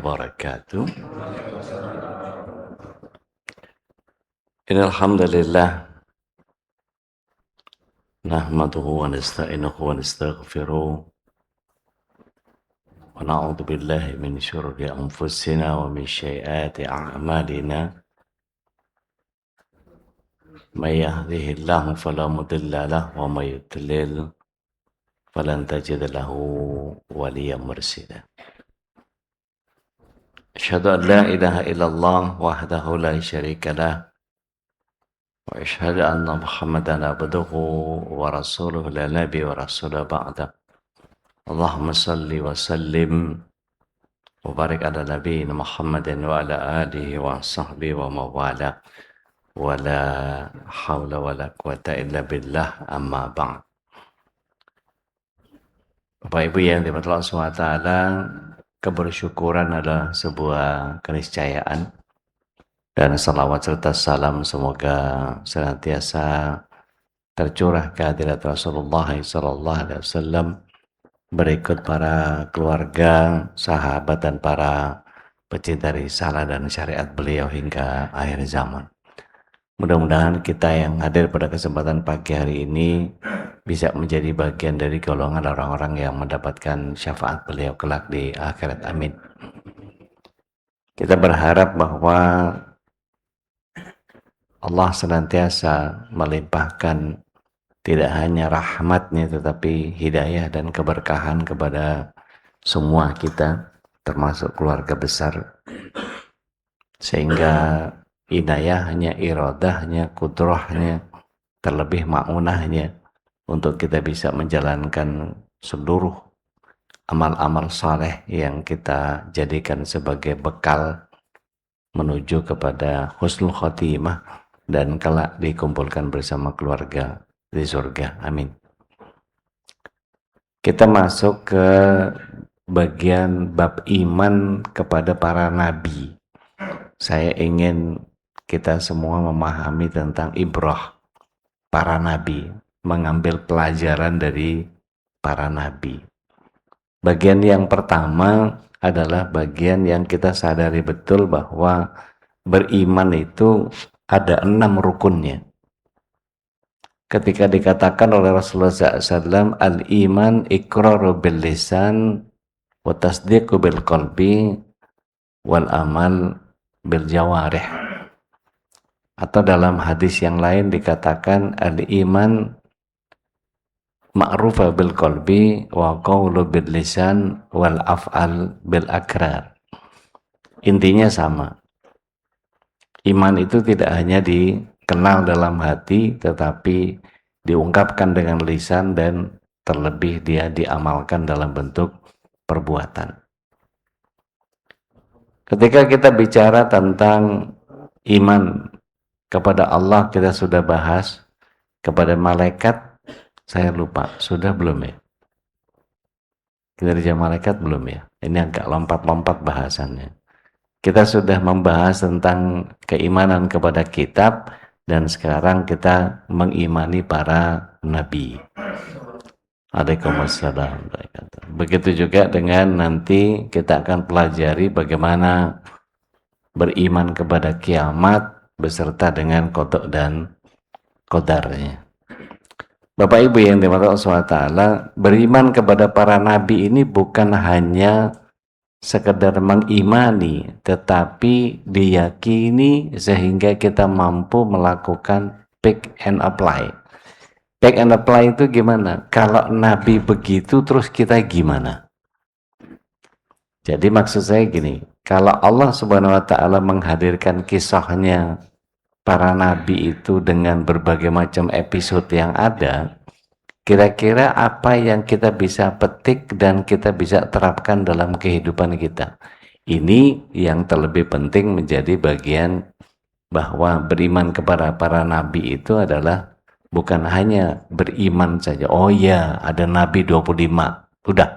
wabarakatuh. Innal hamdalillah nahmaduhu wa nasta'inuhu wa nastaghfiruh wa na'udzu billahi min syururi anfusina wa min sayyiati a'malina. May yahdihillahu fala mudilla lahu wa may yudlil falan tajida lahu waliyyan mursyida. Asyhadu an la ilaha illallah wahdahu la syarika lah wa asyhadu anna Muhammadan abduhu wa rasuluhu la nabi wa rasula ba'da. Allahumma salli wa sallim wa barik ala nabiyyina Muhammadin wa ala alihi wa sahbihi wa mawala wa la hawla wa la quwata illa billah amma ba'd. Bapak Ibu yang dimuliakan Allah SWT, kebersyukuran adalah sebuah keniscayaan, dan salawat serta salam semoga senantiasa tercurah ke hadirat Rasulullah SAW, berikut para keluarga, sahabat, dan para pecinta risalah dan syariat beliau hingga akhir zaman. Mudah-mudahan kita yang hadir pada kesempatan pagi hari ini bisa menjadi bagian dari golongan orang-orang yang mendapatkan syafaat beliau kelak di akhirat. Amin. Kita berharap bahwa Allah senantiasa melimpahkan tidak hanya rahmatnya tetapi hidayah dan keberkahan kepada semua kita, termasuk keluarga besar, sehingga inayahnya, iradahnya, kudrahnya, terlebih ma'unahnya untuk kita bisa menjalankan seluruh amal-amal saleh yang kita jadikan sebagai bekal menuju kepada husnul khotimah dan kelak dikumpulkan bersama keluarga di surga. Amin. Kita masuk ke bagian bab iman kepada para nabi. Saya ingin kita semua memahami tentang ibrah para nabi, mengambil pelajaran dari para nabi. Bagian yang pertama adalah bagian yang kita sadari betul bahwa beriman itu ada 6 rukunnya. Ketika dikatakan oleh Rasulullah SAW, al-iman iqraru bil lisan wa tasdiqu bil qalbi wal amal bil jawarih. Atau dalam hadis yang lain dikatakan al-iman ma'rufa bil qalbi wa qawlu bil lisan wal af'al bil akrar. Intinya sama. Iman itu tidak hanya dikenal dalam hati tetapi diungkapkan dengan lisan dan terlebih dia diamalkan dalam bentuk perbuatan. Ketika kita bicara tentang iman kepada Allah, kita sudah bahas. Kepada malaikat saya lupa, sudah belum ya? Kinerja malaikat belum ya? Ini agak lompat-lompat bahasannya. Kita sudah membahas tentang keimanan kepada kitab, dan sekarang kita mengimani para nabi. Waalaikumsalam. Begitu juga dengan nanti kita akan pelajari bagaimana beriman kepada kiamat beserta dengan qada dan qadarnya. Bapak Ibu yang dimuliakan Allah SWT, beriman kepada para nabi ini bukan hanya sekedar mengimani, tetapi diyakini sehingga kita mampu melakukan pick and apply. Pick and apply itu gimana? Kalau nabi begitu, terus kita gimana? Jadi maksud saya gini, kalau Allah Subhanahu wa Ta'ala menghadirkan kisahnya para nabi itu dengan berbagai macam episode yang ada, kira-kira apa yang kita bisa petik dan kita bisa terapkan dalam kehidupan kita? Ini yang terlebih penting menjadi bagian bahwa beriman kepada para nabi itu adalah bukan hanya beriman saja. Oh ya, ada nabi 25, udah.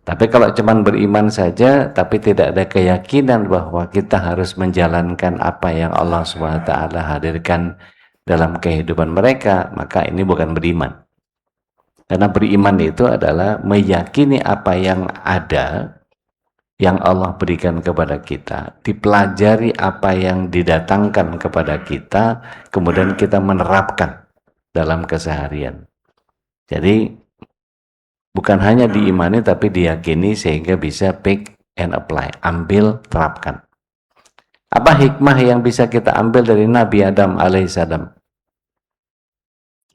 Tapi kalau cuma beriman saja, tapi tidak ada keyakinan bahwa kita harus menjalankan apa yang Allah SWT hadirkan dalam kehidupan mereka, maka ini bukan beriman. Karena beriman itu adalah meyakini apa yang ada yang Allah berikan kepada kita, dipelajari apa yang didatangkan kepada kita, kemudian kita menerapkan dalam keseharian. Jadi bukan hanya diimani tapi diyakini sehingga bisa pick and apply, ambil, terapkan. Apa hikmah yang bisa kita ambil dari Nabi Adam alaihissalam?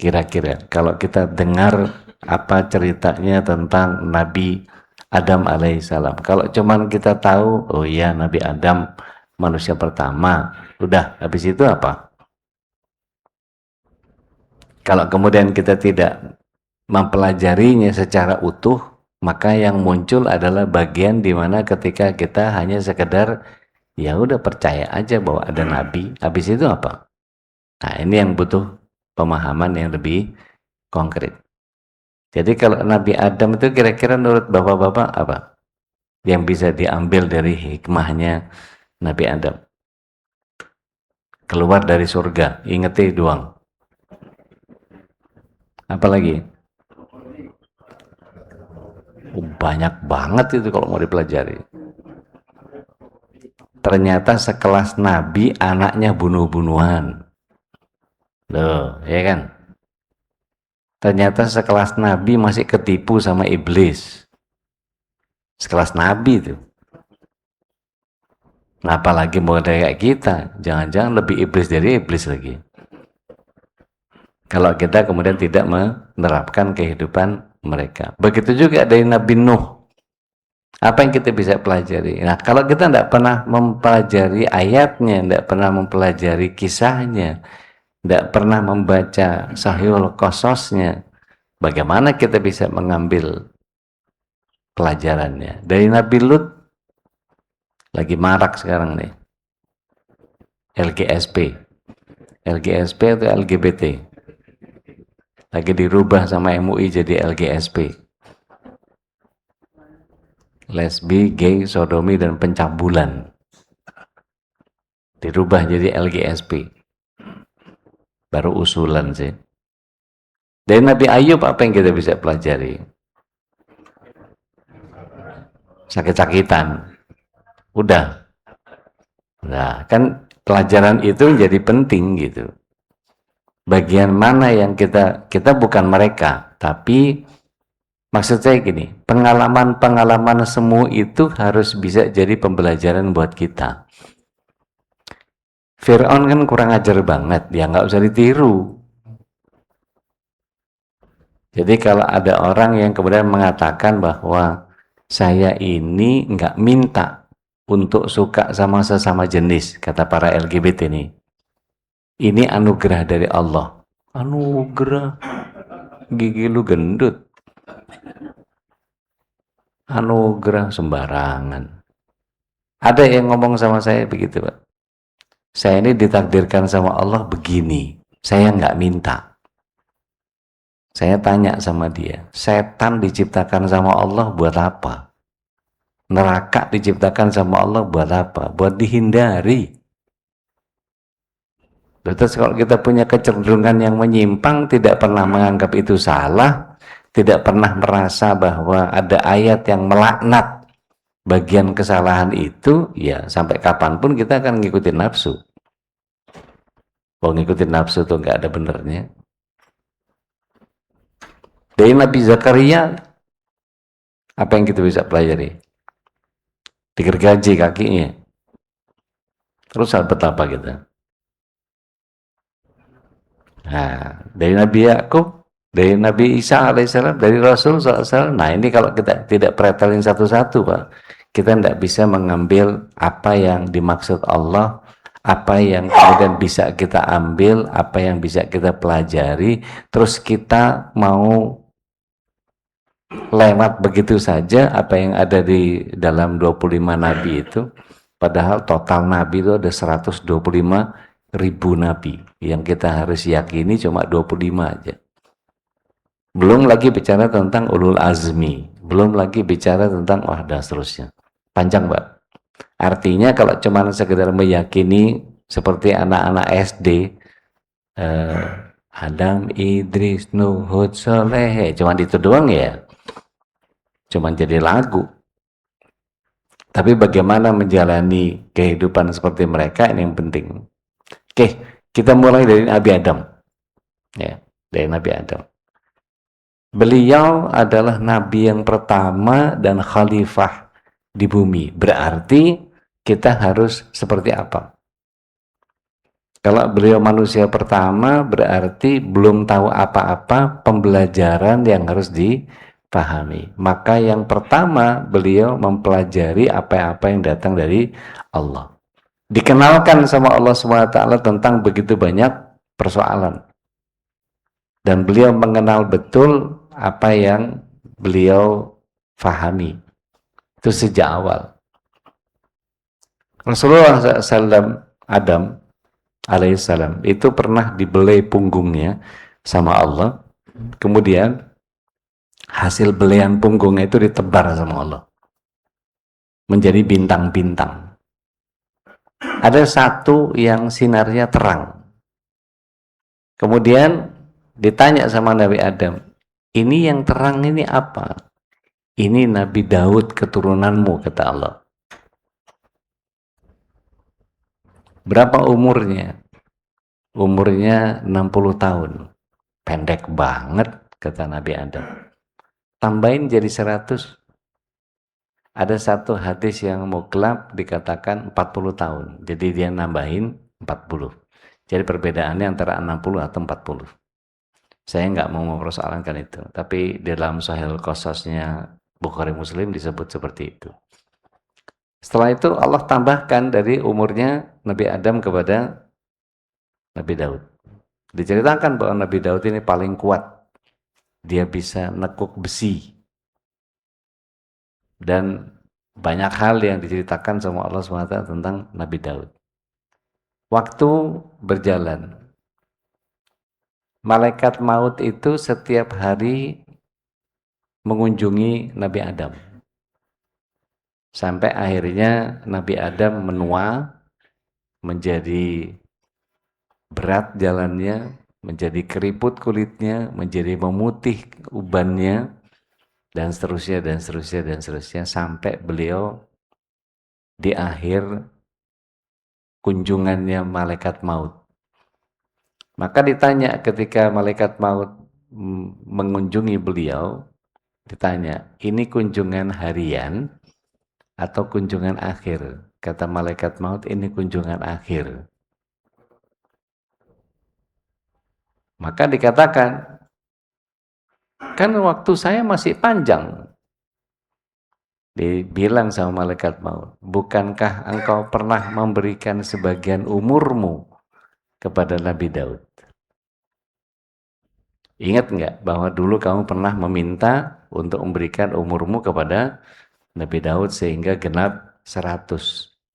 Kira-kira kalau kita dengar apa ceritanya tentang Nabi Adam alaihissalam. Kalau cuman kita tahu, oh iya Nabi Adam manusia pertama, udah, habis itu apa? Kalau kemudian kita tidak mempelajarinya secara utuh, maka yang muncul adalah bagian di mana ketika kita hanya sekedar ya udah percaya aja bahwa ada nabi, habis itu apa? Nah, ini yang butuh pemahaman yang lebih konkret. Jadi kalau Nabi Adam itu kira-kira menurut bapak-bapak apa yang bisa diambil dari hikmahnya Nabi Adam? Keluar dari surga, ingetin doang. Apalagi? Banyak banget itu kalau mau dipelajari. Ternyata sekelas Nabi anaknya bunuh-bunuhan. Loh, ya kan? Ternyata sekelas Nabi masih ketipu sama iblis. Sekelas Nabi itu. Nah, apalagi mau kayak kita, jangan-jangan lebih iblis dari iblis lagi. Kalau kita kemudian tidak menerapkan kehidupan mereka. Begitu juga dari Nabi Nuh. Apa yang kita bisa pelajari? Nah, kalau kita tidak pernah mempelajari ayatnya, tidak pernah mempelajari kisahnya, tidak pernah membaca Sahihul Qasasnya, bagaimana kita bisa mengambil pelajarannya? Dari Nabi Lut, lagi marak sekarang nih, LGSP. LGSP atau LGBT? Lagi dirubah sama MUI jadi LGSP. Lesbi, gay, sodomi, dan pencabulan. Dirubah jadi LGSP. Baru usulan sih. Dari Nabi Ayub apa yang kita bisa pelajari? Sakit-sakitan. Udah. Nah, kan pelajaran itu jadi penting gitu. Bagian mana yang kita bukan mereka, tapi maksud saya gini, pengalaman-pengalaman semu itu harus bisa jadi pembelajaran buat kita. Fir'aun kan kurang ajar banget, ya nggak usah ditiru. Jadi kalau ada orang yang kemudian mengatakan bahwa saya ini nggak minta untuk suka sama sesama jenis, kata para LGBT ini anugerah dari Allah. Anugerah, gigi lu gendut. Anugerah sembarangan. Ada yang ngomong sama saya begitu, Pak. Saya ini ditakdirkan sama Allah begini. Saya nggak minta. Saya tanya sama dia, setan diciptakan sama Allah buat apa? Neraka diciptakan sama Allah buat apa? Buat dihindari. Terus kalau kita punya kecenderungan yang menyimpang, tidak pernah menganggap itu salah, tidak pernah merasa bahwa ada ayat yang melaknat bagian kesalahan itu, ya sampai kapanpun kita akan ngikutin nafsu. Kalau ngikutin nafsu tuh nggak ada benernya. Dari Nabi Zakaria, apa yang kita bisa pelajari? Digergaji kakinya. Terus sahabat apa kita? Nah, dari Nabi Yakub, dari Nabi Isa alaihissalam, dari Rasul SAW. Nah, ini kalau kita tidak pretelin satu-satu, Pak, kita tidak bisa mengambil apa yang dimaksud Allah, apa yang kemudian bisa kita ambil, apa yang bisa kita pelajari, terus kita mau lewat begitu saja apa yang ada di dalam 25 Nabi itu. Padahal total Nabi itu ada 125.000 Nabi. Yang kita harus yakini cuma 25 aja. Belum lagi bicara tentang ulul azmi. Belum lagi bicara tentang dan seterusnya. Panjang, Mbak. Artinya kalau cuma sekedar meyakini seperti anak-anak SD, Adam, Idris, Nuh, Hud, Soleh, cuma itu doang ya. Cuma jadi lagu. Tapi bagaimana menjalani kehidupan seperti mereka ini yang penting. Oke, kita mulai dari Nabi Adam. Ya, dari Nabi Adam. Beliau adalah nabi yang pertama dan khalifah di bumi. Berarti kita harus seperti apa? Kalau beliau manusia pertama, berarti belum tahu apa-apa, pembelajaran yang harus dipahami. Maka yang pertama, beliau mempelajari apa-apa yang datang dari Allah. Dikenalkan sama Allah SWT tentang begitu banyak persoalan. Dan beliau mengenal betul apa yang beliau fahami. Itu sejak awal. Rasulullah SAW, Adam alaihissalam itu pernah dibelai punggungnya sama Allah, kemudian hasil belayan punggungnya itu ditebar sama Allah menjadi bintang-bintang. Ada satu yang sinarnya terang, kemudian ditanya sama Nabi Adam, ini yang terang ini apa? Ini Nabi Daud keturunanmu, kata Allah. Berapa umurnya? Umurnya 60 tahun. Pendek banget, kata Nabi Adam. Tambahin jadi 100. Ada satu hadis yang mutlak dikatakan 40 tahun. Jadi dia nambahin 40. Jadi perbedaannya antara 60 atau 40. Saya nggak mau mempersoalkan itu. Tapi dalam Sahih Qasasnya Bukhari Muslim disebut seperti itu. Setelah itu Allah tambahkan dari umurnya Nabi Adam kepada Nabi Daud. Diceritakan bahwa Nabi Daud ini paling kuat. Dia bisa nekuk besi. Dan banyak hal yang diceritakan sama Allah SWT tentang Nabi Daud. Waktu berjalan. Malaikat maut itu setiap hari mengunjungi Nabi Adam. Sampai akhirnya Nabi Adam menua, menjadi berat jalannya, menjadi keriput kulitnya, menjadi memutih ubannya, dan seterusnya, dan seterusnya, dan seterusnya, sampai beliau di akhir kunjungannya malaikat maut. Maka ditanya ketika malaikat maut mengunjungi beliau, ditanya, ini kunjungan harian atau kunjungan akhir? Kata malaikat maut, ini kunjungan akhir. Maka dikatakan, kan waktu saya masih panjang. Dibilang sama malaikat maut, bukankah engkau pernah memberikan sebagian umurmu kepada Nabi Daud? Ingat nggak bahwa dulu kamu pernah meminta untuk memberikan umurmu kepada Nabi Daud sehingga genap 100.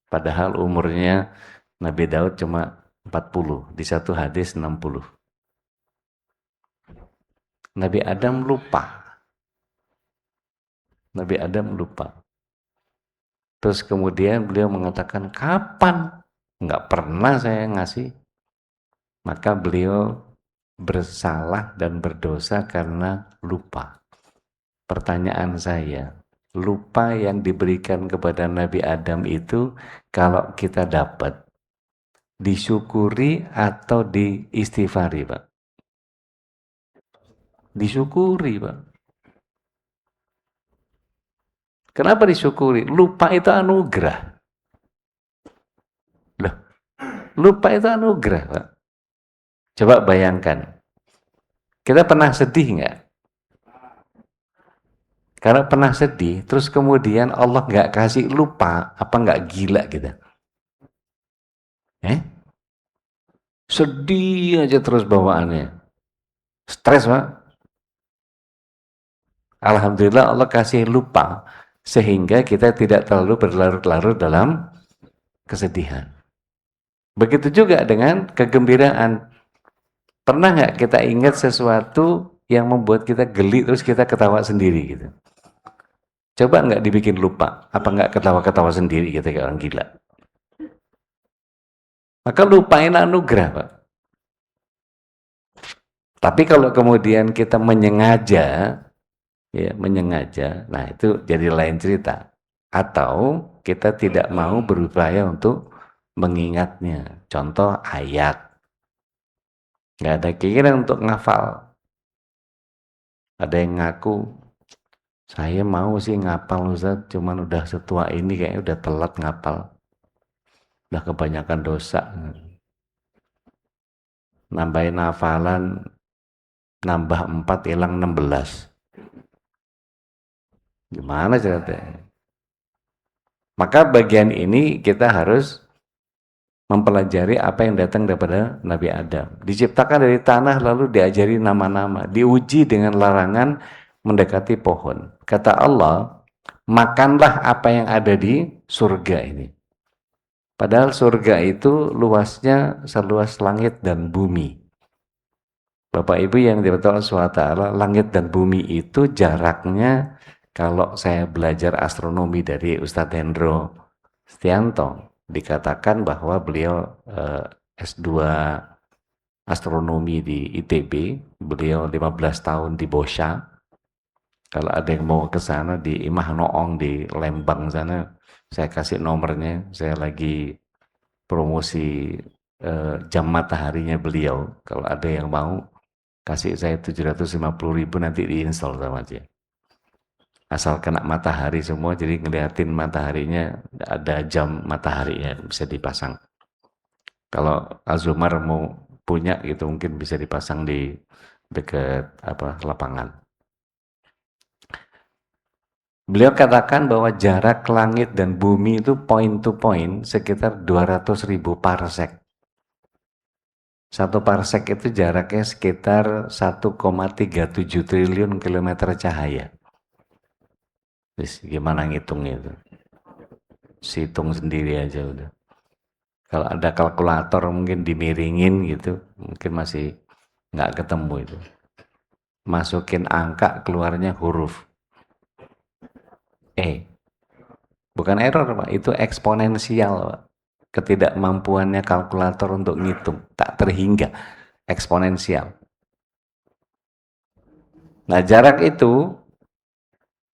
Padahal umurnya Nabi Daud cuma 40. Di satu hadis 60. Nabi Adam lupa. Nabi Adam lupa. Terus kemudian beliau mengatakan, kapan? Nggak pernah saya ngasih. Maka beliau bersalah dan berdosa karena lupa. Pertanyaan saya, lupa yang diberikan kepada Nabi Adam itu kalau kita dapat, disyukuri atau diistighfari, Pak? Disyukuri, Pak. Kenapa disyukuri? Lupa itu anugerah. Loh, lupa itu anugerah, Pak. Coba bayangkan. Kita pernah sedih nggak? Karena pernah sedih, terus kemudian Allah nggak kasih lupa, apa nggak gila kita? Sedih aja terus bawaannya. Stres, Pak. Alhamdulillah Allah kasih lupa, sehingga kita tidak terlalu berlarut-larut dalam kesedihan. Begitu juga dengan kegembiraan. Pernah nggak kita ingat sesuatu yang membuat kita geli terus kita ketawa sendiri gitu? Coba nggak dibikin lupa, apa nggak ketawa-ketawa sendiri gitu kayak orang gila? Maka lupain anugerah, Pak. Tapi kalau kemudian kita menyengaja, ya menyengaja, nah itu jadi lain cerita. atau kita tidak mau berupaya untuk mengingatnya. Contoh ayat, nggak ada keinginan untuk ngafal. Ada yang ngaku, saya mau sih ngapal Ustaz, cuman udah setua ini kayaknya udah telat ngapal, udah kebanyakan dosa. Nambahin hafalan, nambah 4 hilang 16. Gimana ceritanya? Maka bagian ini kita harus mempelajari apa yang datang daripada Nabi Adam. Diciptakan dari tanah lalu diajari nama-nama, diuji dengan larangan mendekati pohon. Kata Allah, makanlah apa yang ada di surga ini. Padahal surga itu luasnya seluas langit dan bumi. Bapak Ibu yang dirahmati Allah SWT, langit dan bumi itu jaraknya, kalau saya belajar astronomi dari Ustadz Hendro Stianto, dikatakan bahwa beliau S2 astronomi di ITB, beliau 15 tahun di Bosha. Kalau ada yang mau ke sana di Imah Noong di Lembang sana, saya kasih nomornya. Saya lagi promosi jam mataharinya beliau. Kalau ada yang mau, kasih saya 750.000 nanti diinstal sama dia. Asal kena matahari semua, jadi ngeliatin mataharinya, ada jam mataharinya bisa dipasang. Kalau Azumar mau punya gitu, mungkin bisa dipasang di dekat lapangan. Beliau katakan bahwa jarak langit dan bumi itu point to point sekitar 200.000 parsek. 1 parsek itu jaraknya sekitar 1,37 triliun kilometer cahaya. Terus gimana ngitungnya itu? Hitung sendiri aja udah. Kalau ada kalkulator mungkin dimiringin gitu, mungkin masih nggak ketemu itu. Masukin angka, keluarnya huruf E. Bukan error, Pak. Itu eksponensial, Pak. Ketidakmampuannya kalkulator untuk ngitung. Tak terhingga. Eksponensial. Nah, jarak itu,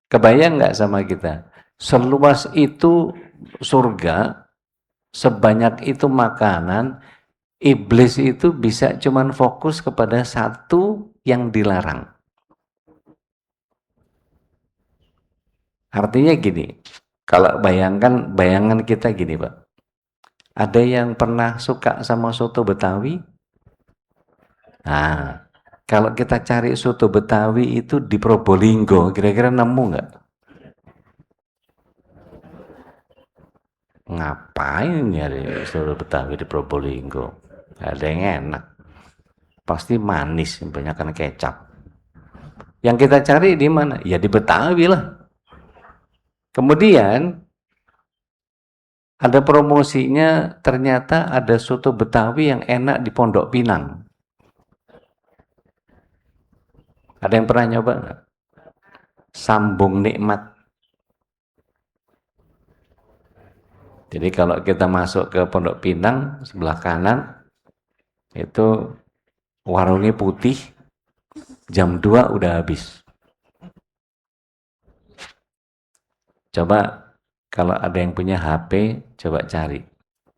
kebayang nggak sama kita? Seluas itu surga, sebanyak itu makanan, iblis itu bisa cuman fokus kepada satu yang dilarang. Artinya gini, kalau bayangan kita gini, Pak. Ada yang pernah suka sama soto Betawi? Nah, kalau kita cari soto Betawi itu di Probolinggo, kira-kira nemu nggak? Ngapain nyari soto Betawi di Probolinggo? Ada yang enak. Pasti manis, banyakkan kecap. Yang kita cari di mana? Ya di Betawi lah. Kemudian ada promosinya, ternyata ada soto Betawi yang enak di Pondok Pinang. Ada yang pernah nyoba nggak? Sambung Nikmat. Jadi kalau kita masuk ke Pondok Pinang, sebelah kanan, itu warungnya putih, jam 2 udah habis. Coba kalau ada yang punya HP, coba cari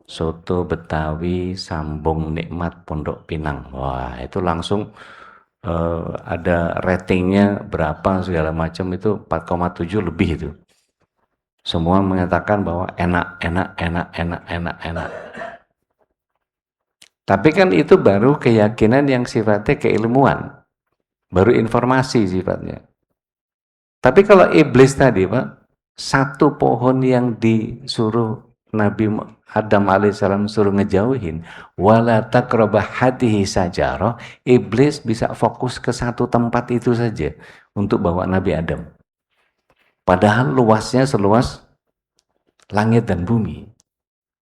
soto Betawi Sambung Nikmat Pondok Pinang. Wah, itu langsung ada ratingnya berapa segala macam, itu 4,7 lebih itu. Semua mengatakan bahwa enak. Tapi kan itu baru keyakinan yang sifatnya keilmuan, baru informasi sifatnya. Tapi kalau iblis tadi, Pak, satu pohon yang disuruh Nabi Adam alaihissalam suruh ngejauhin, wala taqrabah hadihi sajarah, iblis bisa fokus ke satu tempat itu saja untuk bawa Nabi Adam. Padahal luasnya seluas langit dan bumi.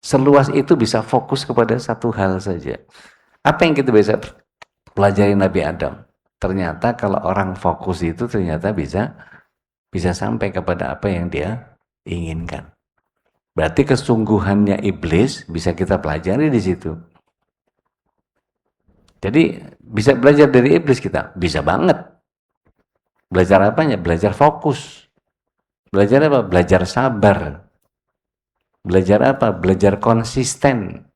Seluas itu bisa fokus kepada satu hal saja. Apa yang kita bisa pelajari Nabi Adam? Ternyata kalau orang fokus itu ternyata bisa sampai kepada apa yang dia inginkan. Berarti kesungguhannya iblis bisa kita pelajari di situ. Jadi bisa belajar dari iblis kita? Bisa banget. Belajar apanya? Belajar fokus. Belajar apa? Belajar sabar. Belajar apa? Belajar konsisten.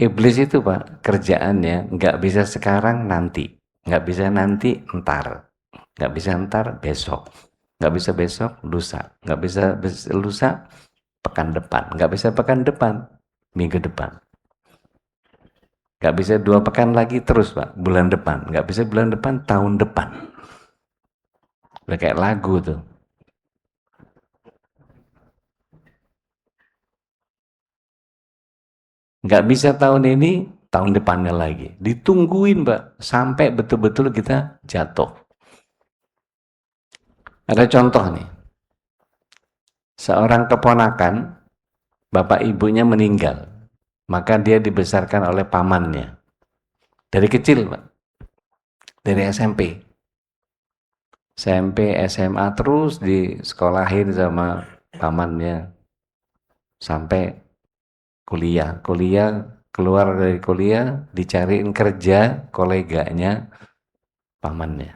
Iblis itu Pak, kerjaannya nggak bisa sekarang nanti, nggak bisa nanti entar, nggak bisa entar besok, nggak bisa besok lusa, nggak bisa lusa pekan depan, nggak bisa pekan depan minggu depan, nggak bisa 2 pekan lagi terus Pak, bulan depan, nggak bisa bulan depan tahun depan. Udah kayak lagu tuh. Nggak bisa tahun ini, tahun depannya lagi. Ditungguin Mbak, sampai betul-betul kita jatuh. Ada contoh nih, seorang keponakan, bapak ibunya meninggal, maka dia dibesarkan oleh pamannya. Dari kecil Mbak, dari SMP. SMP, SMA terus disekolahin sama pamannya sampai kuliah. Kuliah, keluar dari kuliah, dicariin kerja koleganya pamannya.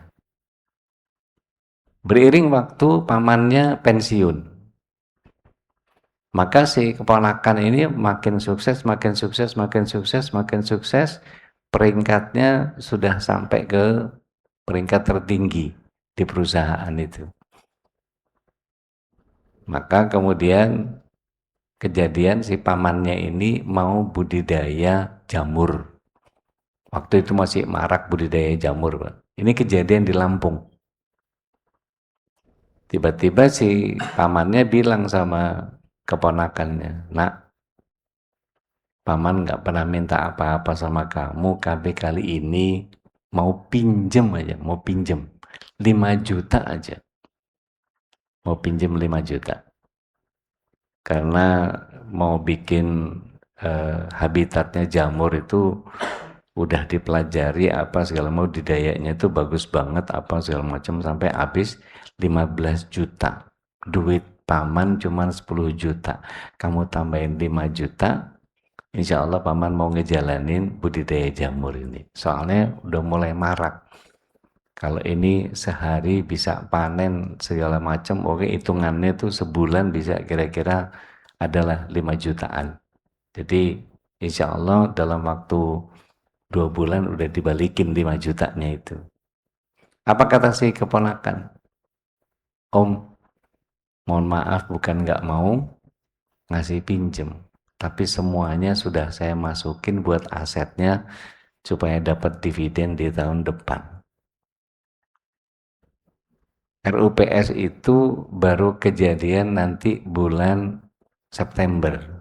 Beriring waktu pamannya pensiun. Maka si keponakan ini makin sukses, makin sukses, makin sukses, makin sukses. Peringkatnya sudah sampai ke peringkat tertinggi di perusahaan itu. Maka kemudian kejadian si pamannya ini mau budidaya jamur. Waktu itu masih marak budidaya jamur, Pak. Ini kejadian di Lampung. Tiba-tiba si pamannya bilang sama keponakannya, "Nak, paman nggak pernah minta apa-apa sama kamu, tapi kali ini mau pinjem aja, mau pinjem 5 juta aja, mau pinjem 5 juta. Karena mau bikin habitatnya jamur itu udah dipelajari apa segala mau budidayanya itu bagus banget apa segala macam sampai habis 15 juta. Duit paman cuma 10 juta. Kamu tambahin 5 juta, insya Allah paman mau ngejalanin budidaya jamur ini. Soalnya udah mulai marak. Kalau ini sehari bisa panen segala macam, oke hitungannya tuh sebulan bisa kira-kira adalah 5 jutaan. Jadi insya Allah dalam waktu 2 bulan udah dibalikin 5 jutanya itu. Apa kata si keponakan? Om, mohon maaf bukan nggak mau ngasih pinjem, tapi semuanya sudah saya masukin buat asetnya supaya dapat dividen di tahun depan. RUPS itu baru kejadian nanti bulan September.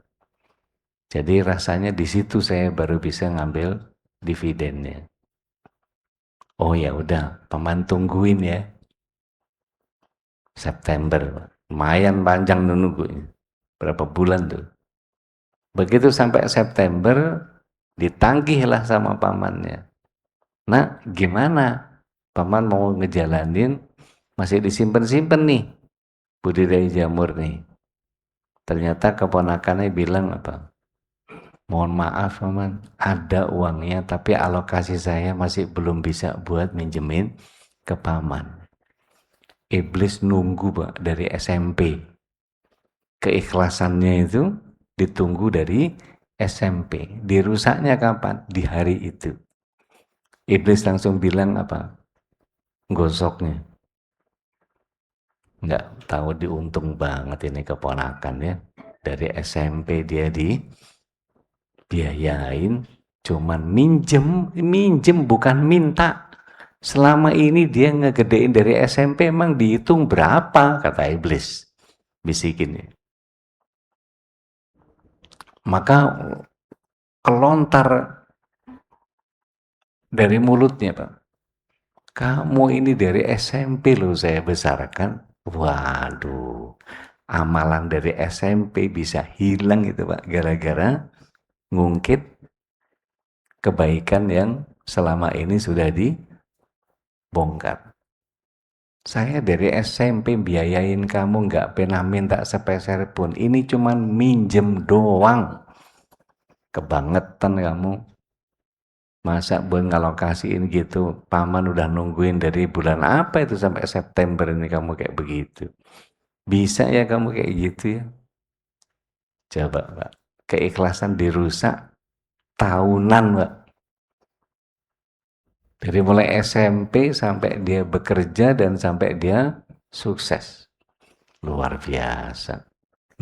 Jadi rasanya di situ saya baru bisa ngambil dividennya. Oh ya udah, paman tungguin ya. September, lumayan panjang nunggunya. Berapa bulan tuh. Begitu sampai September, ditagihlah sama pamannya. Nah, gimana? Paman mau ngejalanin, masih disimpan-simpan nih budidaya jamur nih. Ternyata keponakannya bilang apa? Mohon maaf paman, ada uangnya tapi alokasi saya masih belum bisa buat minjemin ke paman. Iblis nunggu Pak dari SMP. Keikhlasannya itu ditunggu dari SMP. Dirusaknya kapan? Di hari itu. Iblis langsung bilang apa? Gosoknya. Nggak tahu diuntung banget ini keponakan ya. Dari SMP dia dibiayain, cuman minjem bukan minta. Selama ini dia ngegedein dari SMP emang dihitung berapa, kata iblis. Bisikinnya. Maka kelontar dari mulutnya, Pak. Kamu ini dari SMP loh saya besarkan. Waduh, amalan dari SMP bisa hilang itu Pak, gara-gara ngungkit kebaikan yang selama ini sudah dibongkar. Saya dari SMP biayain kamu nggak pernah minta sepeser pun. Ini cuman minjem doang. Kebangetan kamu. Masa buat ngalokasiin gitu, paman udah nungguin dari bulan apa itu sampai September ini kamu kayak begitu. Bisa ya kamu kayak gitu ya. Coba Pak, keikhlasan dirusak tahunan Pak. Dari mulai SMP sampai dia bekerja dan sampai dia sukses. Luar biasa.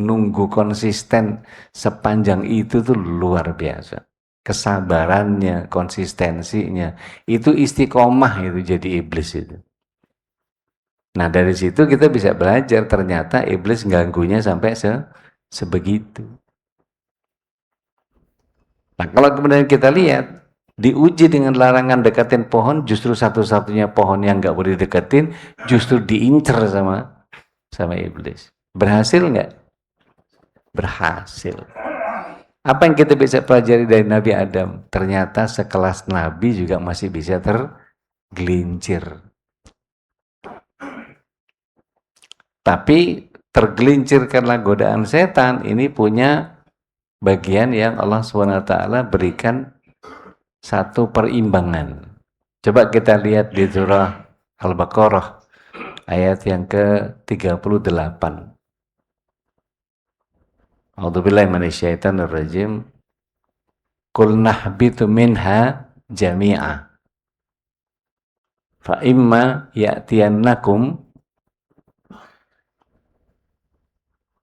Nunggu konsisten sepanjang itu tuh luar biasa. Kesabarannya, konsistensinya, itu istiqomah itu jadi iblis itu. Nah dari situ kita bisa belajar ternyata iblis ganggunya sampai sebegitu. Nah kalau kemudian kita lihat diuji dengan larangan deketin pohon, justru satu-satunya pohon yang nggak boleh deketin justru diincer sama iblis. Berhasil nggak? Berhasil. Apa yang kita bisa pelajari dari Nabi Adam? Ternyata sekelas Nabi juga masih bisa tergelincir. Tapi tergelincir karena godaan setan ini punya bagian yang Allah SWT berikan satu perimbangan. Coba kita lihat di surah Al-Baqarah ayat yang ke-38. A'udzubillahi minasyaitonir rajim. Qul nahbitu minha jami'a. Fa imma ya'tiyannakum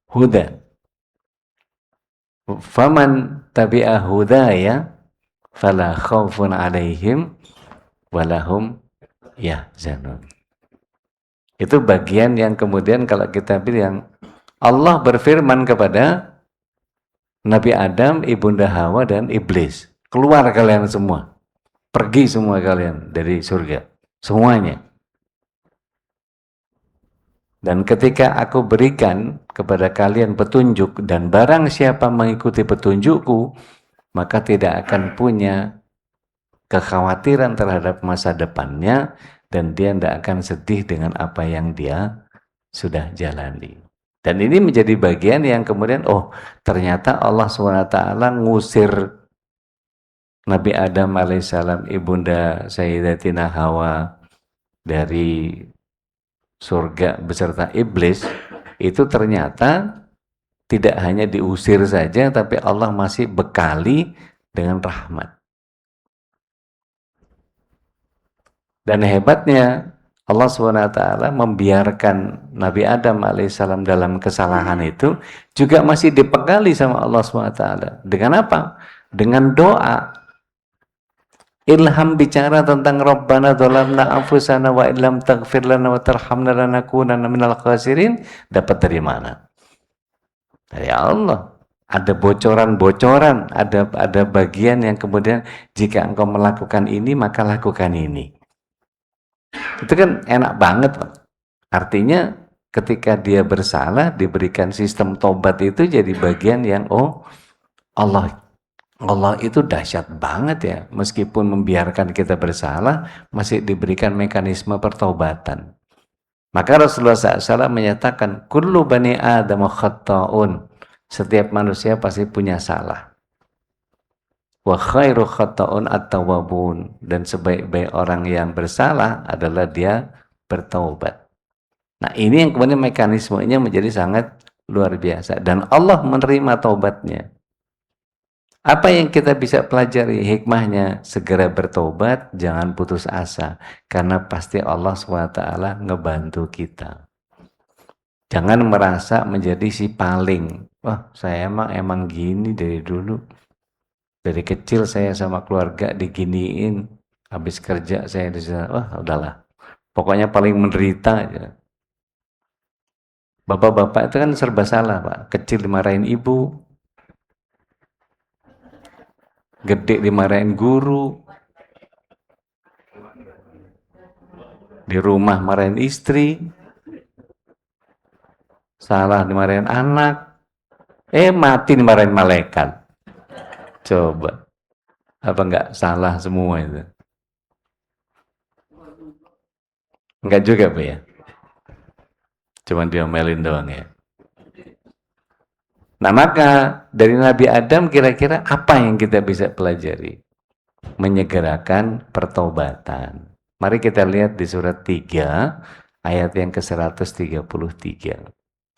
huda. Faman tabi'a hudaya fala khaufun 'alaihim walahum yahzanun. Itu bagian yang kemudian kalau kita bilang Allah berfirman kepada Nabi Adam, Ibunda Hawa dan iblis, keluar kalian semua, pergi semua kalian dari surga, semuanya. Dan ketika aku berikan kepada kalian petunjuk dan barang siapa mengikuti petunjukku, maka tidak akan punya kekhawatiran terhadap masa depannya dan dia tidak akan sedih dengan apa yang dia sudah jalani. Dan ini menjadi bagian yang kemudian, oh ternyata Allah SWT ngusir Nabi Adam alaihissalam, Ibunda Sayyidatina Hawa dari surga beserta iblis, itu ternyata tidak hanya diusir saja, tapi Allah masih bekali dengan rahmat. Dan hebatnya Allah SWT membiarkan Nabi Adam alaihissalam dalam kesalahan itu juga masih dibekali sama Allah SWT. Dengan apa? Dengan doa. Ilham bicara tentang Rabbana dhalamna anfusana wa illam taghfir lana wa tarhamna lanakunanna minal khasirin. Dapat dari mana? Dari Allah. Ada bocoran-bocoran, ada bagian yang kemudian jika engkau melakukan ini maka lakukan ini. Itu kan enak banget Pak. Artinya ketika dia bersalah diberikan sistem tobat itu jadi bagian yang oh Allah itu dahsyat banget ya, meskipun membiarkan kita bersalah masih diberikan mekanisme pertobatan. Maka Rasulullah SAW menyatakan kullu bani adam khata'un, setiap manusia pasti punya salah. Wa khairu khata'un at-tawwabun, dan sebaik-baik orang yang bersalah adalah dia bertaubat. Nah ini yang kemudian mekanismenya menjadi sangat luar biasa dan Allah menerima taubatnya. Apa yang kita bisa pelajari hikmahnya? Segera bertobat, jangan putus asa, karena pasti Allah SWT ngebantu kita. Jangan merasa menjadi si paling, wah saya emang gini dari dulu. Dari kecil saya sama keluarga diginiin, habis kerja saya di sana, wah udahlah, pokoknya paling menderita aja. Bapak-bapak itu kan serba salah Pak, kecil dimarahin ibu, gede dimarahin guru, di rumah marahin istri, salah dimarahin anak, mati dimarahin malaikat. Coba, apa enggak salah semua itu? Enggak juga Pak ya? Cuman diomelin doang ya. Nah maka dari Nabi Adam kira-kira apa yang kita bisa pelajari? Menyegerakan pertobatan. Mari kita lihat di surat 3 ayat yang ke-133.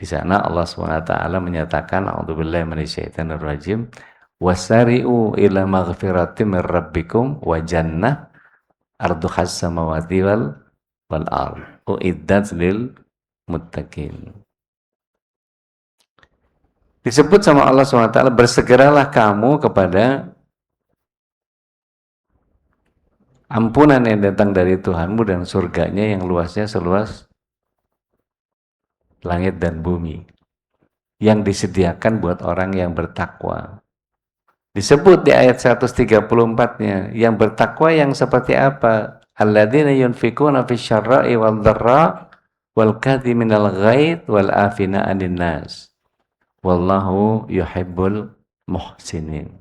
Di sana Allah SWT menyatakan, a'udzubillahi minasyaitonirrajim, wasari'u ila maghfiratin min rabbikum wa jannah arduhas samawati wal ard uiddat lil muttaqin. Disebut sama Allah SWT, bersegeralah kamu kepada ampunan yang datang dari Tuhanmu dan surganya yang luasnya seluas langit dan bumi, yang disediakan buat orang yang bertakwa. Disebut di ayat 134-nya, yang bertakwa yang seperti apa? Alladzina yunfikuna fisyarra'i wal dharra wal kadhiminal ghaidh wal afina 'anil nas. Wallahu yuhibbul muhsinin.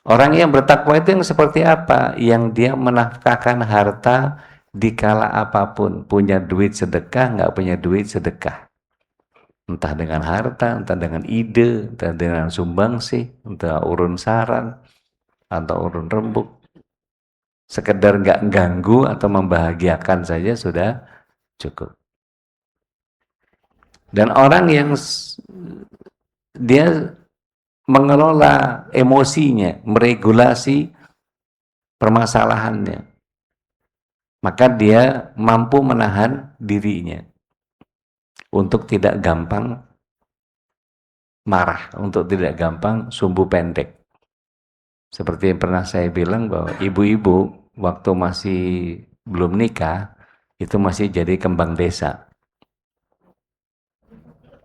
Orang yang bertakwa itu yang seperti apa? Yang dia menafkahkan harta di kala apapun. Punya duit sedekah, nggak punya duit sedekah. Entah dengan harta, entah dengan ide, entah dengan sumbangsi, entah urun saran, atau urun rembuk. Sekedar nggak ganggu atau membahagiakan saja sudah cukup. Dan orang yang dia mengelola emosinya, meregulasi permasalahannya, maka dia mampu menahan dirinya untuk tidak gampang marah, untuk tidak gampang sumbu pendek. Seperti yang pernah saya bilang bahwa ibu-ibu waktu masih belum nikah itu masih jadi kembang desa.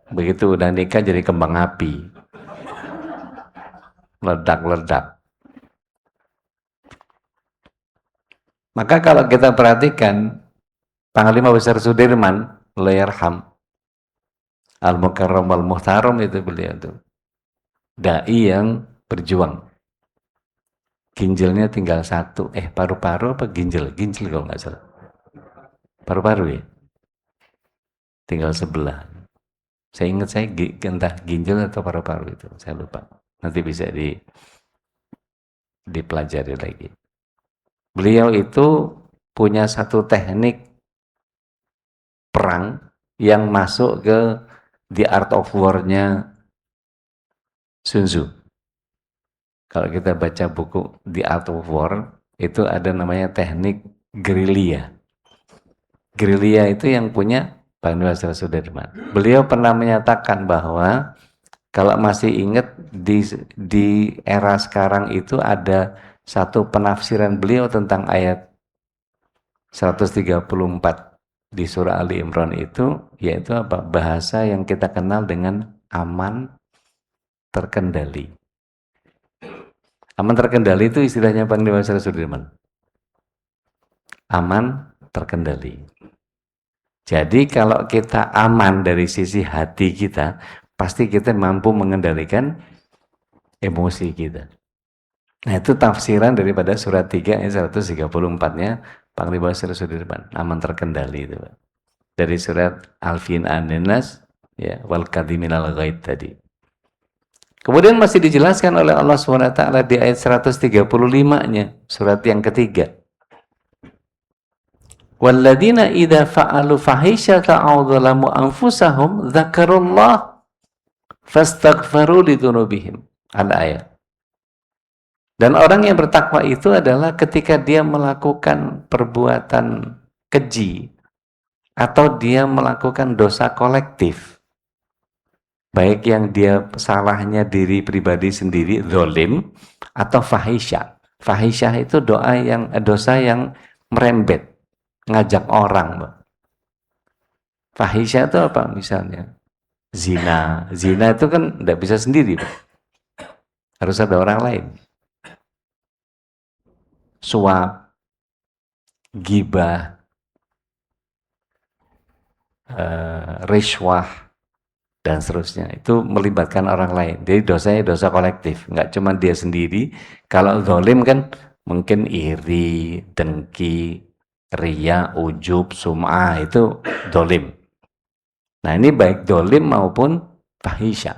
Begitu udah nikah jadi kembang api, ledak-ledak. Maka kalau kita perhatikan Panglima Besar Sudirman, Allahyarham, Al-Mukarram Al-Muhtaram, itu beliau itu dai yang berjuang. Ginjalnya tinggal satu, paru-paru apa ginjal kalau nggak salah, paru-paru ya, tinggal sebelah. Saya ingat entah ginjal atau paru-paru itu, saya lupa. Nanti bisa dipelajari lagi. Beliau itu punya satu teknik perang yang masuk ke The Art of War-nya Sun Tzu. Kalau kita baca buku The Art of War, itu ada namanya teknik gerilya. Gerilya itu yang punya Panglima Besar Sudirman. Beliau pernah menyatakan bahwa kalau masih ingat di era sekarang itu ada satu penafsiran beliau tentang ayat 134 di surah Ali Imran itu, yaitu apa? Bahasa yang kita kenal dengan aman terkendali. Aman terkendali itu istilahnya Panglima Besar Sudirman. Aman terkendali. Jadi kalau kita aman dari sisi hati kita, pasti kita mampu mengendalikan emosi kita. Nah, itu tafsiran daripada surat 3 ayat 134-nya Panglima Besar Sudirman, aman terkendali itu, Pak. Dari surat Alfin An-Nas, ya, wal kadhiminal ghaidh tadi. Kemudian masih dijelaskan oleh Allah SWT di ayat 135-nya, surat yang ketiga. Walladzina idza fa'alu fahisyata aw dzalamu anfusahum dzakarullah fastaghfaru lidzunubihim. Al-ayat. Dan orang yang bertakwa itu adalah ketika dia melakukan perbuatan keji atau dia melakukan dosa kolektif, baik yang dia salahnya diri pribadi sendiri, zalim, atau fahisyah. Fahisyah itu dosa yang merembet, ngajak orang. Fahisyah itu apa? Misalnya zina. Zina itu kan tidak bisa sendiri, harus ada orang lain. Suap, gibah, riswah, dan seterusnya. Itu melibatkan orang lain. Jadi dosanya dosa kolektif, nggak cuma dia sendiri. Kalau zalim kan mungkin iri, dengki, riya, ujub, sum'ah, itu zalim. Nah, ini baik zalim maupun fahisyah.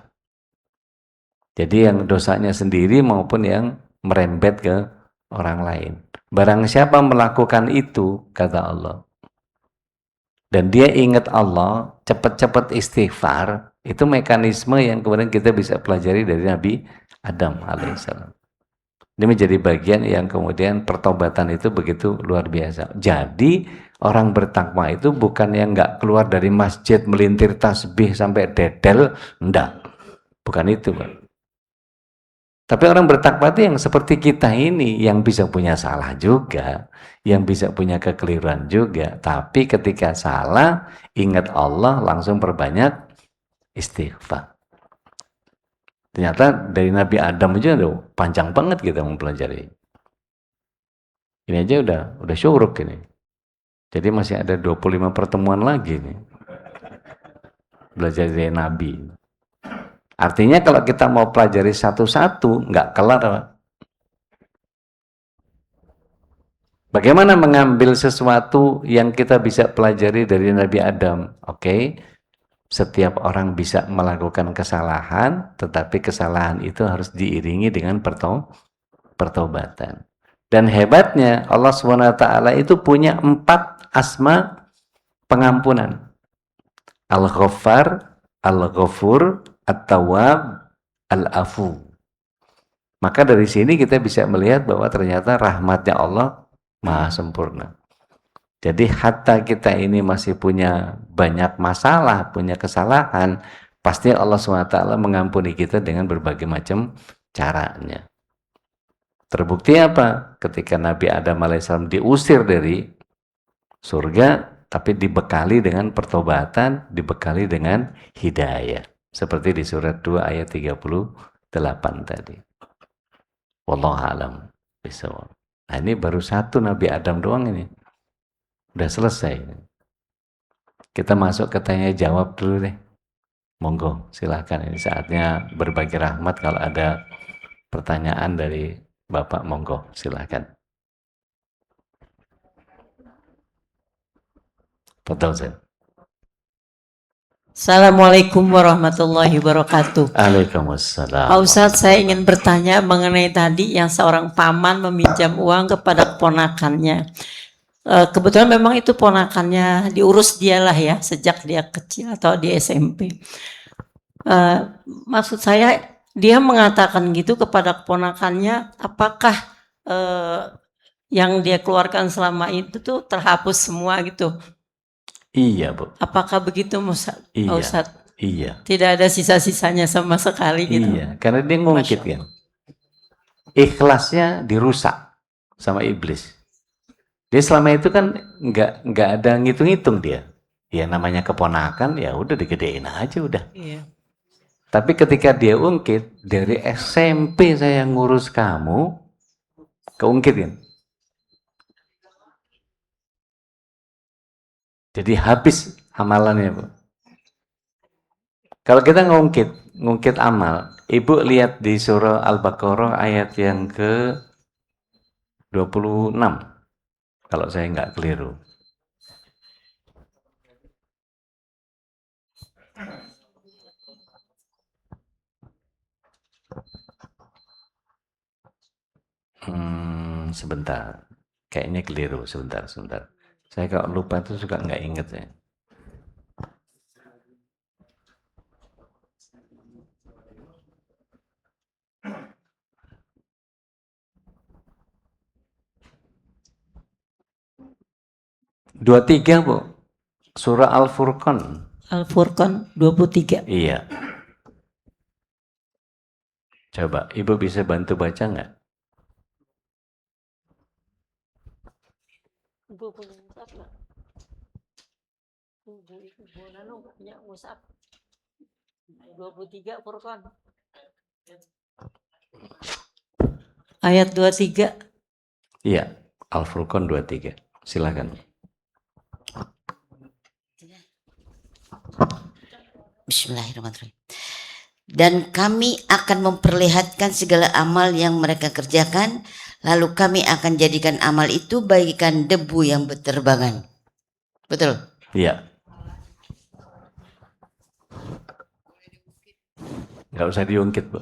Jadi yang dosanya sendiri maupun yang merembet ke orang lain. Barang siapa melakukan itu, kata Allah, dan dia ingat Allah, cepat-cepat istighfar, itu mekanisme yang kemudian kita bisa pelajari dari Nabi Adam alaihissalam. Ini menjadi bagian yang kemudian pertobatan itu begitu luar biasa. Jadi orang bertakwa itu bukan yang nggak keluar dari masjid melintir tasbih sampai dedel, enggak, bukan itu, Pak. Tapi orang bertakwa itu yang seperti kita ini, yang bisa punya salah juga, yang bisa punya kekeliruan juga, tapi ketika salah, ingat Allah, langsung perbanyak istighfar. Ternyata dari Nabi Adam aja udah panjang banget kita mempelajari. Ini aja udah syuruk ini. Jadi masih ada 25 pertemuan lagi nih. Belajar dari Nabi. Artinya kalau kita mau pelajari satu-satu, nggak kelar, Pak. Bagaimana mengambil sesuatu yang kita bisa pelajari dari Nabi Adam? Oke, setiap orang bisa melakukan kesalahan, tetapi kesalahan itu harus diiringi dengan pertobatan. Dan hebatnya Allah SWT itu punya 4 asma pengampunan. Al-Ghaffar, Al-Ghafur, At-Tawwab, Al-Afu. Maka dari sini kita bisa melihat bahwa ternyata rahmatnya Allah maha sempurna. Jadi hatta kita ini masih punya banyak masalah, punya kesalahan, pasti Allah SWT mengampuni kita dengan berbagai macam caranya. Terbukti apa? Ketika Nabi Adam alaihissalam diusir dari surga, tapi dibekali dengan pertobatan, dibekali dengan hidayah. Seperti di surat 2 ayat 38 tadi. Wallahu a'lam bishawab. Nah, ini baru satu Nabi Adam doang ini. Udah selesai. Kita masuk ke tanya jawab dulu deh. Monggo, silakan. Ini saatnya berbagi rahmat. Kalau ada pertanyaan dari Bapak, monggo, silakan. Betul, Zin. Assalamualaikum warahmatullahi wabarakatuh. Waalaikumsalam. Pak Ustadz, saya ingin bertanya mengenai tadi yang seorang paman meminjam uang kepada ponakannya. Kebetulan memang itu ponakannya diurus dialah ya sejak dia kecil atau di SMP. Maksud saya dia mengatakan gitu kepada keponakannya, apakah yang dia keluarkan selama itu tuh terhapus semua gitu? Iya, Bu. Apakah begitu, Pak Ustadz? Iya. Tidak ada sisa-sisanya sama sekali gitu. Iya, karena dia ngungkit kan. Ikhlasnya dirusak sama iblis. Dia selama itu kan nggak ada ngitung-ngitung dia. Ya namanya keponakan, ya udah digedein aja udah. Iya. Tapi ketika dia ungkit, dari SMP saya ngurus kamu, keungkit kan. Jadi habis amalannya, Bu. Kalau kita ngungkit amal, Ibu lihat di surah Al-Baqarah ayat yang ke 26. Kalau saya nggak keliru. Sebentar. Kayaknya keliru. Sebentar. Saya kalau lupa itu suka nggak inget ya. Dua tiga, Bu. Surah Al-Furqan. Al-Furqan 23. Iya. Coba, Ibu bisa bantu baca nggak? Ibu punya musab nggak? Ibu Nanu punya musab. 23 Furqan. Ayat 23. Iya, Al-Furqan 23. Silakan. Bismillahirrahmanirrahim. Dan kami akan memperlihatkan segala amal yang mereka kerjakan, lalu kami akan jadikan amal itu bagaikan debu yang berterbangan. Betul? Iya. Nggak usah diungkit, Bu.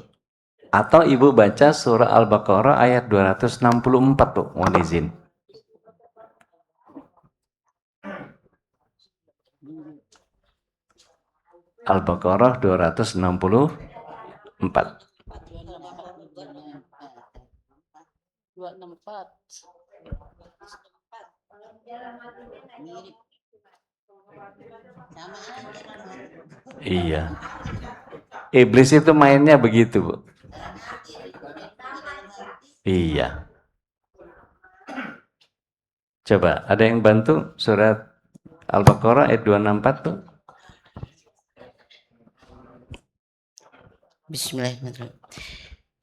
Atau Ibu baca surah Al-Baqarah ayat 264, Bu. Mohon izin. Al-Baqarah 264. 264. Iya. Iblis itu mainnya begitu, Bu. Iya. Coba, ada yang bantu surat Al-Baqarah ayat 264 tuh? Bismillahirrahmanirrahim.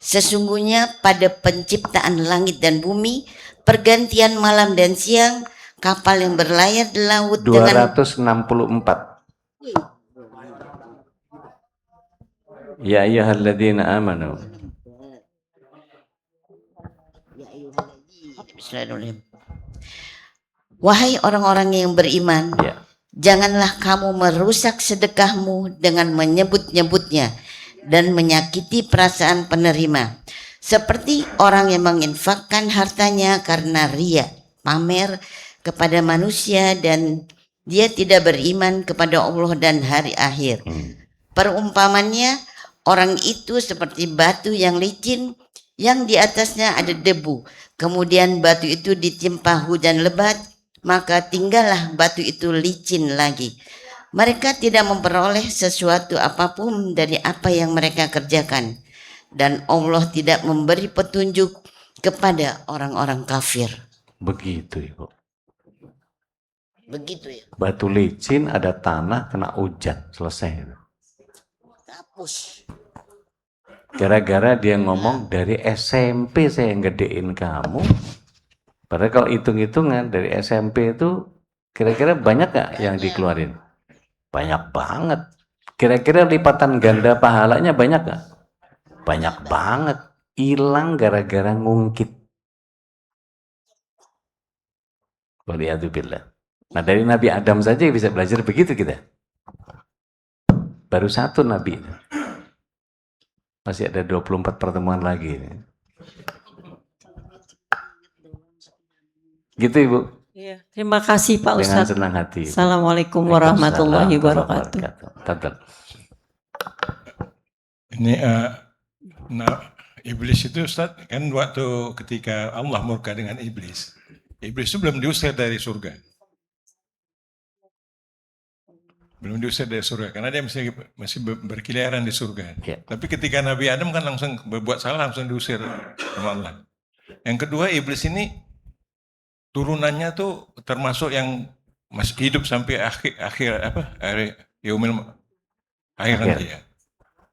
Sesungguhnya pada penciptaan langit dan bumi, pergantian malam dan siang, kapal yang berlayar di laut dengan 264. Ya ayyuhalladzina amanu. Bismillahirrahmanirrahim. Wahai orang-orang yang beriman, Ya. janganlah kamu merusak sedekahmu dengan menyebut-nyebutnya dan menyakiti perasaan penerima, seperti orang yang menginfakkan hartanya karena ria, pamer kepada manusia, dan dia tidak beriman kepada Allah dan hari akhir. Perumpamannya, orang itu seperti batu yang licin yang di atasnya ada debu, kemudian batu itu ditimpa hujan lebat, maka tinggallah batu itu licin lagi. Mereka tidak memperoleh sesuatu apapun dari apa yang mereka kerjakan, dan Allah tidak memberi petunjuk kepada orang-orang kafir. Begitu, Ibu. Begitu ya. Batu licin, ada tanah, kena hujan, selesai. Hapus. Gara-gara dia ngomong dari SMP saya gedein kamu. Padahal kalau hitung-hitungan dari SMP itu kira-kira banyak gak yang dikeluarin? Banyak banget. Kira-kira lipatan ganda pahalanya banyak gak? Banyak banget. Hilang gara-gara ngungkit. Waliyadzubillah. Nah dari Nabi Adam saja bisa belajar begitu kita. Baru satu Nabi. Masih ada 24 pertemuan lagi. Gitu Ibu. Iya, terima kasih Pak Dengan Ustadz. senang hati. Assalamualaikum warahmatullahi wabarakatuh. Tadal. Ini iblis itu Ustaz, kan waktu ketika Allah murka dengan iblis itu belum diusir dari surga. Belum diusir dari surga, karena dia masih berkeliaran di surga. Ya. Tapi ketika Nabi Adam kan langsung berbuat salah, langsung diusir sama Allah. Yang kedua, iblis ini turunannya tuh termasuk yang masih hidup sampai akhir nanti ya.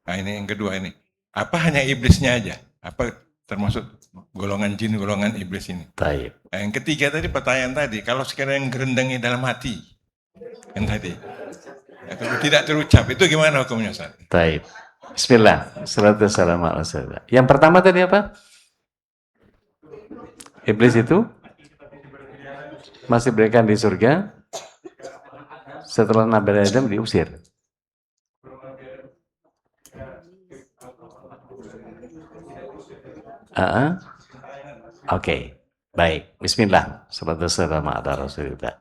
Nah ini yang kedua ini. Apa hanya iblisnya aja? Apa termasuk golongan jin, golongan iblis ini? Baik. Nah, yang ketiga tadi pertanyaan tadi, kalau sekiranya yang gerendangi dalam hati, yang tadi, ya, kalau tidak terucap, itu gimana hukumnya Ustaz? Baik. Bismillah. Salatu wassalamu ala rasulillah. Yang pertama tadi apa? Iblis itu masih berikan di surga setelah Nabi Adam diusir. Oke. Baik. Bismillah. Salatu wassalamu ala rasulillah.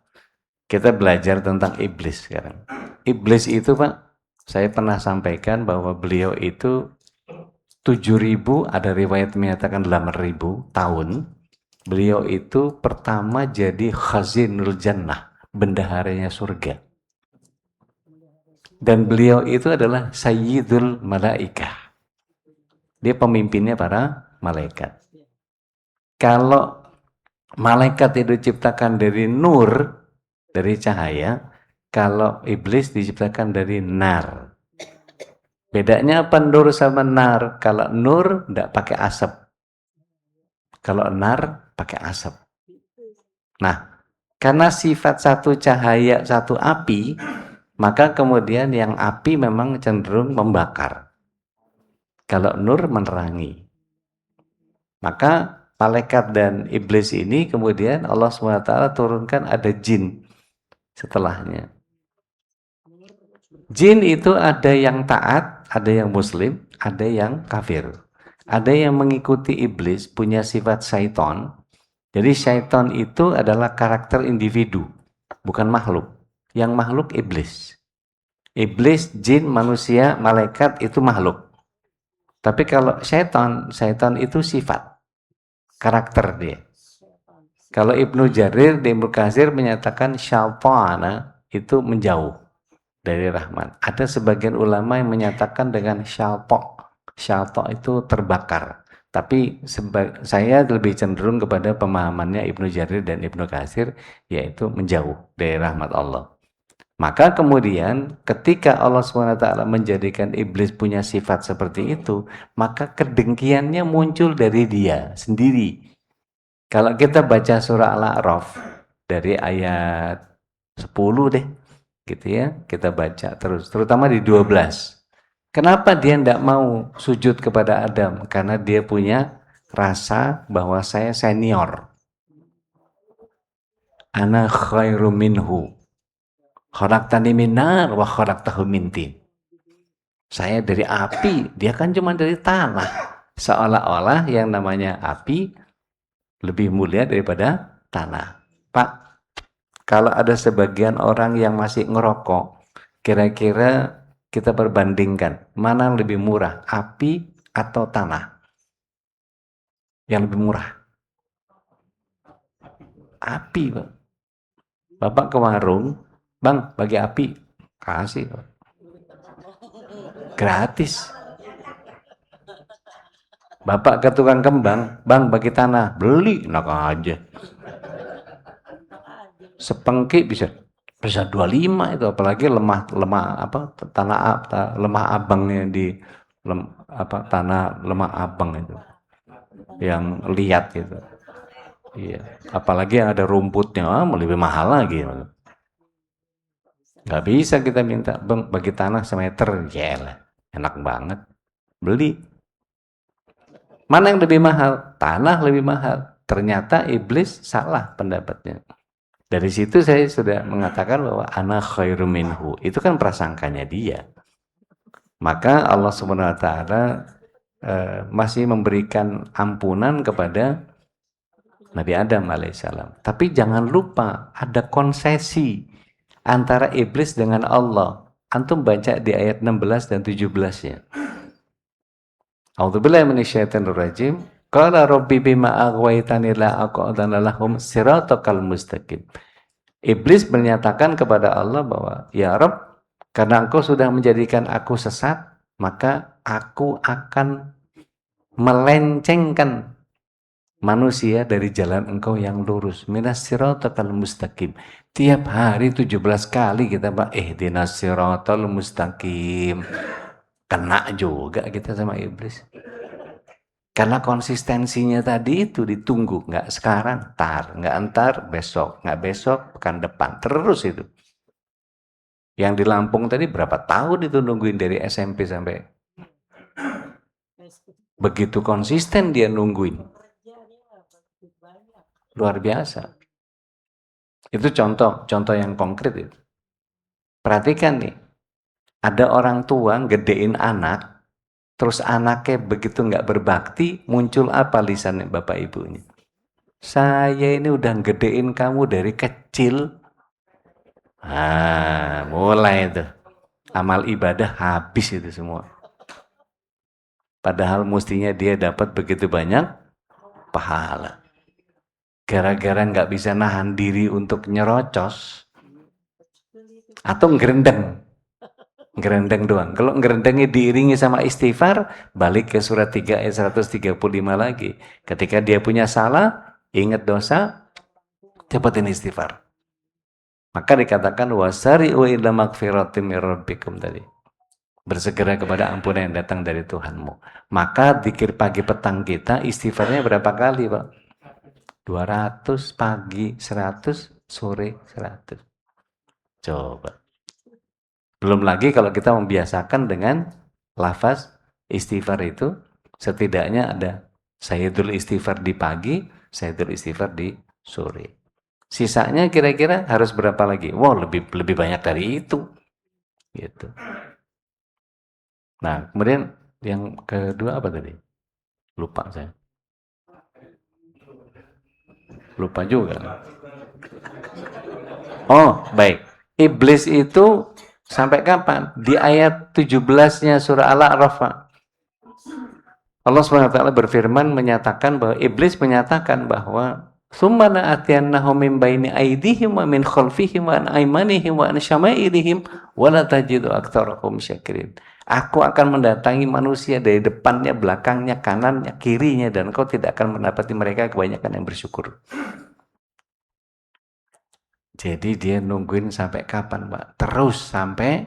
Kita belajar tentang iblis sekarang. Iblis itu Pak, saya pernah sampaikan bahwa beliau itu 7.000, ada riwayat menyatakan 8.000 tahun. Beliau itu pertama jadi khazinul jannah, bendaharanya surga. Dan beliau itu adalah sayyidul malaikah. Dia pemimpinnya para malaikat. Kalau malaikat itu diciptakan dari nur, dari cahaya, kalau iblis diciptakan dari nar. Bedanya apa nur sama nar? Kalau nur tidak pakai asap. Kalau nar pakai asap. Nah, karena sifat satu cahaya, satu api, maka kemudian yang api memang cenderung membakar. Kalau nur menerangi. Maka malaikat dan iblis ini kemudian Allah SWT turunkan ada jin setelahnya. Jin itu ada yang taat, ada yang muslim, ada yang kafir. Ada yang mengikuti iblis, punya sifat syaiton. Jadi syaiton itu adalah karakter individu, bukan makhluk. Yang makhluk iblis. Iblis, jin, manusia, malaikat itu makhluk. Tapi kalau syaitan itu sifat, karakter dia. Kalau Ibnu Jarir di Ibnu Katsir menyatakan syaitana itu menjauh dari rahmat. Ada sebagian ulama yang menyatakan dengan syaitan itu terbakar. Tapi saya lebih cenderung kepada pemahamannya Ibnu Jarir dan Ibnu Katsir, yaitu menjauh dari rahmat Allah. Maka kemudian ketika Allah SWT menjadikan iblis punya sifat seperti itu, maka kedengkiannya muncul dari dia sendiri. Kalau kita baca surah Al-A'raf dari ayat 10 deh, gitu ya, kita baca terus, terutama di 12. Kenapa dia tidak mau sujud kepada Adam? Karena dia punya rasa bahwa saya senior. Ana khairu minhu. Khalaqtani min nar wa khalaqtahu min tin. Saya dari api, dia kan cuma dari tanah. Seolah-olah yang namanya api lebih mulia daripada tanah. Pak, kalau ada sebagian orang yang masih ngerokok, kira-kira kita perbandingkan, mana yang lebih murah, api atau tanah? Yang lebih murah? Api, Pak. Bapak ke warung, Bang, bagi api. Kasih. Gratis. Bapak ke tukang kembang, Bang, bagi tanah. Beli, enak aja. Sepengki bisa 25 itu, apalagi lemah apa lemah abangnya di tanah lemah abang itu. Yang liat gitu. Iya, apalagi yang ada rumputnya, lebih mahal lagi. Nggak bisa kita minta, Bang, bagi tanah semeter, yalah, enak banget, beli. Mana yang lebih mahal? Tanah lebih mahal. Ternyata iblis salah pendapatnya. Dari situ saya sudah mengatakan bahwa ana khairu minhu, itu kan prasangkanya dia. Maka Allah Subhanahu wa taala masih memberikan ampunan kepada Nabi Adam alaihissalam. Tapi jangan lupa ada konsesi antara iblis dengan Allah. Antum baca di ayat 16 dan 17-nya. A'udzubillahi minasyaitonir rajim. Qala rabbi bima aghwaytani la aqudanna lahum siratal mustaqim. Iblis menyatakan kepada Allah bahwa, ya Rabb, karena engkau sudah menjadikan aku sesat, maka aku akan melencengkan manusia dari jalan engkau yang lurus. Minas siratal mustaqim. Tiap hari 17 kali kita Pak, ihdinas siratal mustaqim. Kena juga kita sama iblis. Karena konsistensinya tadi itu ditunggu, nggak sekarang, nggak entar, besok, nggak besok, pekan depan, terus itu. Yang di Lampung tadi berapa tahun itu nungguin dari SMP sampai begitu konsisten dia nungguin. Luar biasa. Itu contoh yang konkret itu. Perhatikan nih, ada orang tua gedein anak, terus anaknya begitu nggak berbakti, muncul apa lisannya bapak ibunya? Saya ini udah gedein kamu dari kecil. Mulai itu. Amal ibadah habis itu semua. Padahal mestinya dia dapat begitu banyak pahala. Gara-gara nggak bisa nahan diri untuk nyerocos atau ngerendeng doang. Kalau ngerendengnya diiringi sama istighfar, balik ke surat 3 ayat 135 lagi. Ketika dia punya salah, ingat dosa, cepatin istighfar. Maka dikatakan wasari'u ila magfiratin mir rabbikum tadi. Bersegera kepada ampunan yang datang dari Tuhanmu. Maka zikir pagi petang kita istighfarnya berapa kali, Pak? 200 pagi, 100 sore, 100. Coba. Belum lagi kalau kita membiasakan dengan lafaz istighfar itu, setidaknya ada sayyidul istighfar di pagi, sayyidul istighfar di sore. Sisanya kira-kira harus berapa lagi? Wow, lebih banyak dari itu. Gitu. Nah, kemudian yang kedua apa tadi? Lupa saya. Lupa juga. Oh, baik. Iblis itu Sampai kapan? Di ayat 17-nya surah Al-A'raf. Allah SWT berfirman menyatakan bahwa iblis menyatakan bahwa summa la'atiyannahum min baini aydihim wa min khalfihim wa an aymanihim wa an syama'ilihim wa la tajidu aktsarahum syakirin. Aku akan mendatangi manusia dari depannya, belakangnya, kanannya, kirinya, dan kau tidak akan mendapati mereka kebanyakan yang bersyukur. Jadi dia nungguin sampai kapan, Pak? Terus sampai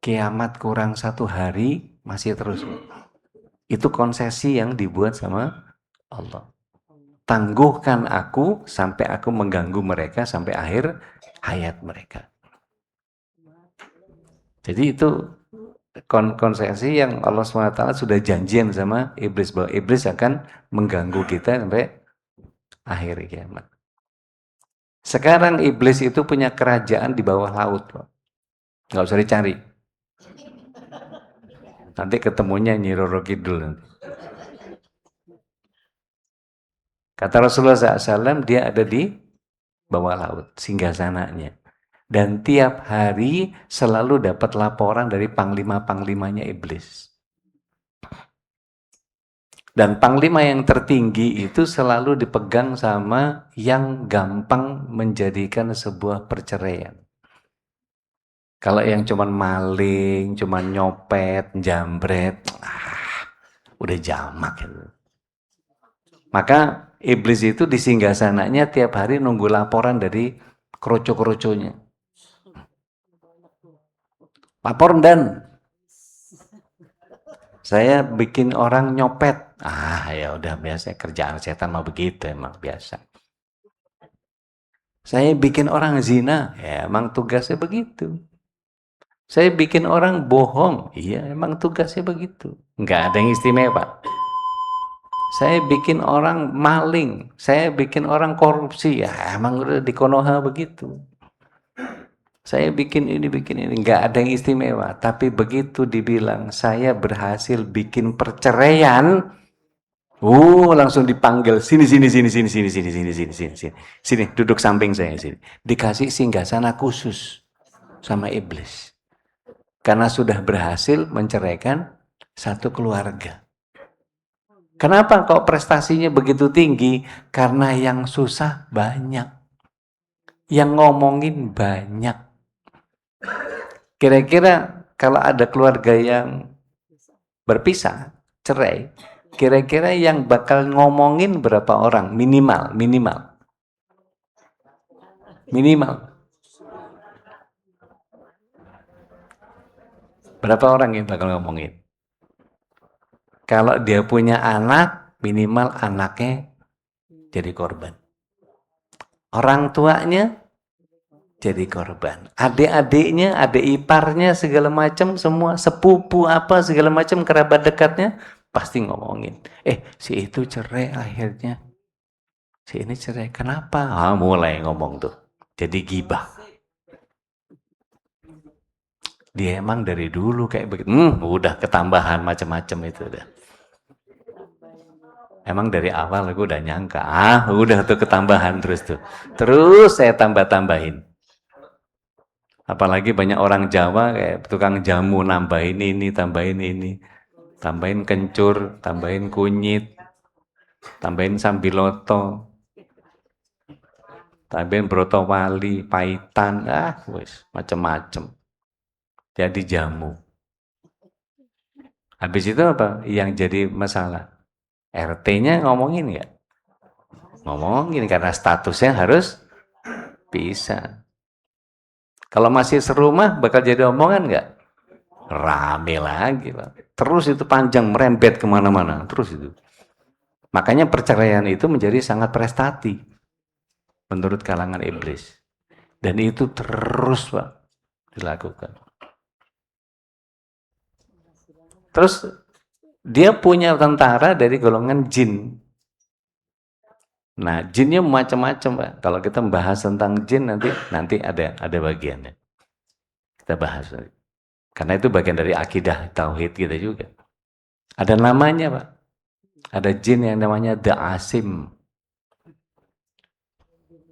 kiamat kurang 1 hari masih terus. Itu konsesi yang dibuat sama Allah. Tangguhkan aku sampai aku mengganggu mereka sampai akhir hayat mereka. Jadi itu konsesi yang Allah SWT sudah janjian sama iblis bahwa iblis akan mengganggu kita sampai akhir kiamat. Sekarang iblis itu punya kerajaan di bawah laut, Pak. Nggak usah dicari. Nanti ketemunya Nyi Roro Kidul nanti. Kata Rasulullah SAW, dia ada di bawah laut, singgasananya. Dan tiap hari selalu dapat laporan dari panglima-panglimanya iblis. Dan panglima yang tertinggi itu selalu dipegang sama yang gampang menjadikan sebuah perceraian. Kalau yang cuman maling, cuman nyopet, jambret, udah jamak gitu. Maka iblis itu di singgasananya tiap hari nunggu laporan dari kroco-kroconya. Lapor dan saya bikin orang nyopet. Ya udah biasa, kerjaan setan mau begitu, emang biasa. Saya bikin orang zina, ya emang tugasnya begitu. Saya bikin orang bohong, iya emang tugasnya begitu. Nggak ada yang istimewa. Saya bikin orang maling, saya bikin orang korupsi, ya emang udah di Konoha begitu. Saya bikin ini, nggak ada yang istimewa. Tapi begitu dibilang saya berhasil bikin perceraian, langsung dipanggil, sini, duduk samping saya sini. Dikasih singgasana khusus sama iblis. Karena sudah berhasil menceraikan satu keluarga. Kenapa kok prestasinya begitu tinggi? Karena yang susah banyak. Yang ngomongin banyak. Kira-kira kalau ada keluarga yang berpisah, cerai, kira-kira yang bakal ngomongin berapa orang? Minimal. Berapa orang yang bakal ngomongin? Kalau dia punya anak, minimal anaknya jadi korban. Orang tuanya jadi korban. Adik-adiknya, adik iparnya, segala macam, semua sepupu apa segala macam kerabat dekatnya pasti ngomongin. Si itu cerai akhirnya. Si ini cerai. Kenapa? Mulai ngomong tuh. Jadi gibah. Dia emang dari dulu kayak begitu. Udah ketambahan macam-macam itu udah. Emang dari awal aku udah nyangka. Udah tuh ketambahan terus tuh. Terus saya tambah-tambahin. Apalagi banyak orang Jawa kayak tukang jamu, nambahin ini, tambahin ini. Tambahin kencur, tambahin kunyit, tambahin sambiloto, tambahin brotowali, paitan, wis macem-macem. Jadi jamu. Habis itu apa? Yang jadi masalah? RT-nya ngomongin nggak? Ngomongin karena statusnya harus bisa. Kalau masih serumah bakal jadi omongan nggak? Rame lagi, Pak. Terus itu panjang merembet kemana-mana. Terus itu. Makanya perceraian itu menjadi sangat prestati menurut kalangan iblis. Dan itu terus, Pak, dilakukan. Terus dia punya tentara dari golongan jin. Nah, jinnya macam-macam, Pak. Kalau kita membahas tentang jin nanti ada bagiannya. Kita bahas. Karena itu bagian dari akidah tauhid kita juga. Ada namanya, Pak. Ada jin yang namanya The Asim.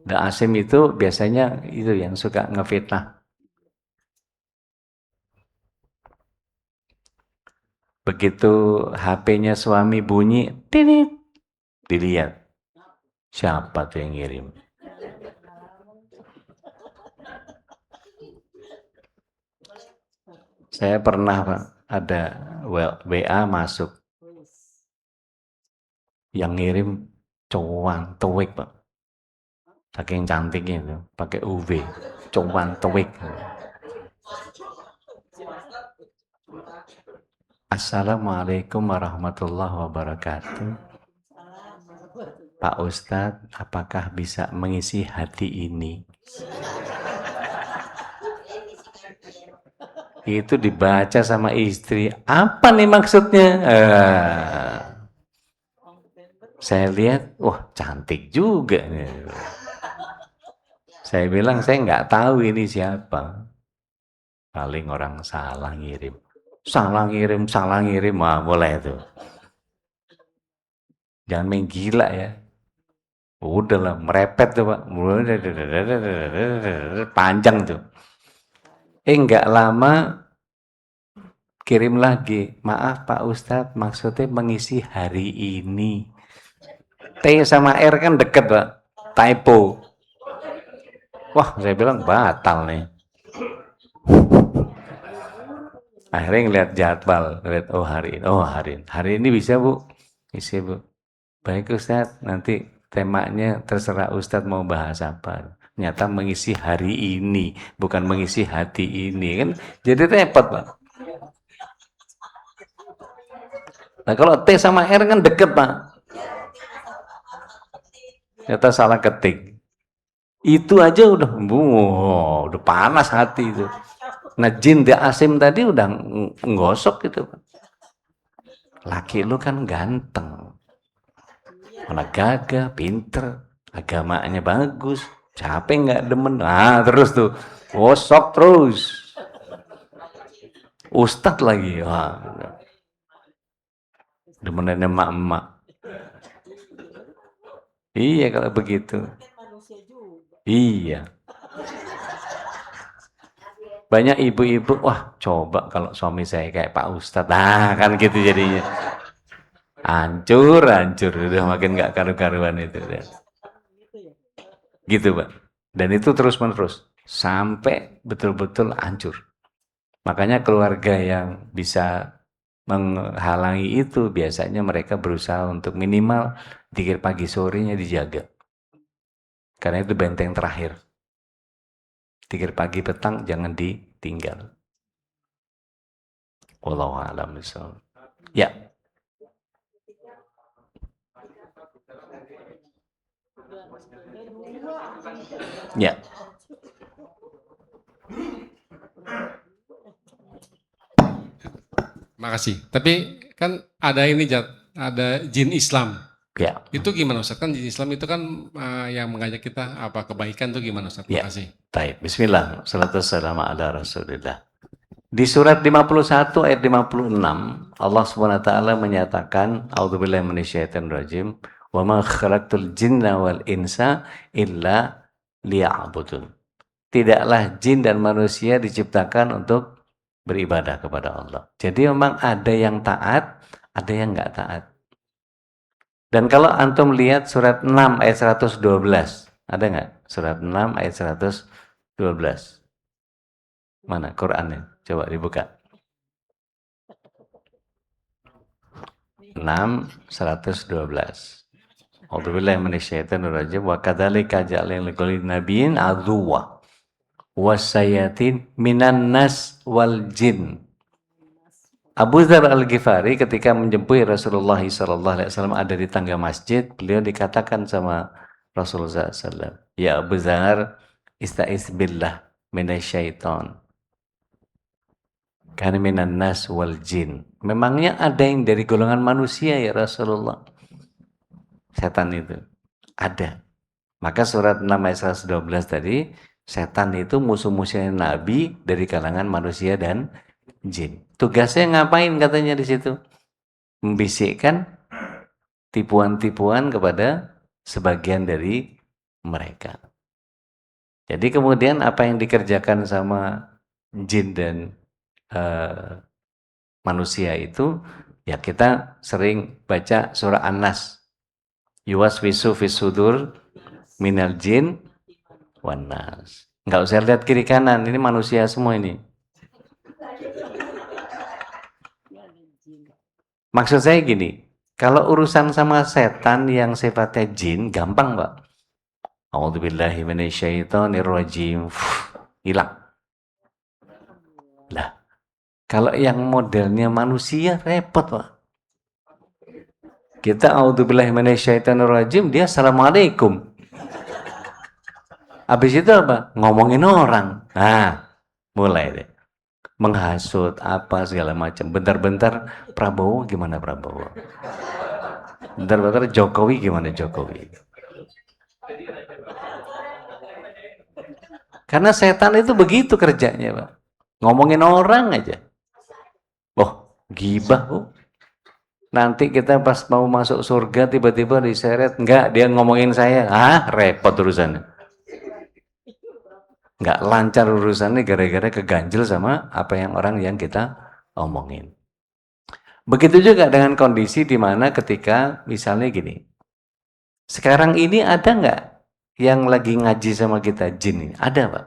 The Asim itu biasanya itu yang suka ngefitnah. Begitu HP-nya suami bunyi, tinit, dilihat. Siapa tuh yang ngirim? Saya pernah Pak, ada WA masuk. Yang ngirim Cowan Tewik Pak. Saking cantiknya itu, pakai UV. Cowan Tewik. Assalamualaikum warahmatullahi wabarakatuh. Pak Ustadz, apakah bisa mengisi hati ini? Itu dibaca sama istri. Apa nih maksudnya? Saya lihat, wah cantik juga. Saya bilang, saya nggak tahu ini siapa. Paling orang salah ngirim. Salah ngirim, wah boleh itu. Jangan main gila ya. Udahlah, merepet tuh Pak. Panjang tuh. Nggak lama kirim lagi. Maaf Pak Ustadz, maksudnya mengisi hari ini. T sama R kan deket Pak. Typo. Wah, saya bilang batal nih. Akhirnya ngeliat jadwal, ngeliat hari ini bisa Bu, bisa Bu. Baik Ustadz, nanti temanya terserah Ustadz mau bahas apa. Ternyata mengisi hari ini, bukan mengisi hati ini kan, jadi repot Pak. Nah kalau T sama R kan deket Pak. Ternyata salah ketik. Itu aja udah panas hati itu. Nah jin di asim tadi udah nggosok gitu. Laki lu kan ganteng, mana gagah, pinter, agamanya bagus, siapa yang nggak demen? Nah terus tuh gosok terus. Ustadz lagi, wah, demenannya emak-emak. Iya kalau begitu. Iya. Banyak ibu-ibu, wah coba kalau suami saya kayak Pak Ustadz, nah kan gitu jadinya. Hancur, udah makin nggak karu-karuan itu. Gitu Pak. Dan itu terus-menerus, sampai betul-betul hancur. Makanya keluarga yang bisa menghalangi itu, biasanya mereka berusaha untuk minimal zikir pagi sorenya dijaga. Karena itu benteng terakhir. Zikir pagi petang jangan ditinggal. Wallahu a'lam bishawab. Ya. Ya. Makasih. Tapi kan ada ini ada jin Islam. Ya. Itu gimana Ustaz? Kan jin Islam itu kan yang mengajak kita apa kebaikan itu gimana Ustaz? Ya. Makasih. Baik. Bismillah. Salatu wassalamu ala Rasulillah. Di surat 51 ayat 56 Allah SWT menyatakan a'udzubillahi minasyaitonirrajim wa ma khalaqtul jinna wal insa illa liya'budun. Tidaklah jin dan manusia diciptakan untuk beribadah kepada Allah. Jadi memang ada yang taat, ada yang nggak taat. Dan kalau antum lihat surat 6 ayat 112, ada nggak? Surat 6 ayat 112. Mana Qur'annya? Coba dibuka. 6 112. A'udzubillahi minasyaitonirrajim wa kadzalika ja'alna likulli nabiyyin aduwwa wasayatin minan nas wal jin. Abu Dzar Al-Ghifari ketika menjemput Rasulullah SAW ada di tangga masjid, beliau dikatakan sama Rasulullah SAW, ya Abu Dzar, ista'iz billah minasyaiton. Karena minan nas wal jin. Memangnya ada yang dari golongan manusia ya Rasulullah? Setan itu ada. Maka surat 6 ayat 112 tadi, setan itu musuh-musuhnya Nabi dari kalangan manusia dan jin. Tugasnya ngapain katanya di situ? Membisikkan tipuan-tipuan kepada sebagian dari mereka. Jadi kemudian apa yang dikerjakan sama jin dan manusia itu, ya kita sering baca surah An-Nas. Yuwaswisu fisudur minal jin wan nas. Nggak usah lihat kiri kanan, ini manusia semua ini. Maksud saya gini, kalau urusan sama setan yang sifatnya jin, gampang Pak. A'udzubillahi minasyaitonirrajim. Hilang. Lah, kalau yang modelnya manusia repot Pak. Kita a'udzubillahi minasyaitonirrajim, dia assalamualaikum. Habis itu apa? Ngomongin orang. Nah, mulai deh. Menghasut apa segala macam. Bentar-bentar Prabowo gimana Prabowo? Bentar-bentar Jokowi gimana Jokowi? Karena setan itu begitu kerjanya, Pak. Ngomongin orang aja. Oh, gibah, Bu. Nanti kita pas mau masuk surga tiba-tiba diseret. Enggak, dia ngomongin saya. Ah, repot urusannya. Enggak lancar urusannya gara-gara keganjel sama apa yang orang yang kita omongin. Begitu juga dengan kondisi di mana ketika misalnya gini. Sekarang ini ada nggak yang lagi ngaji sama kita jin ini? Ada, Pak.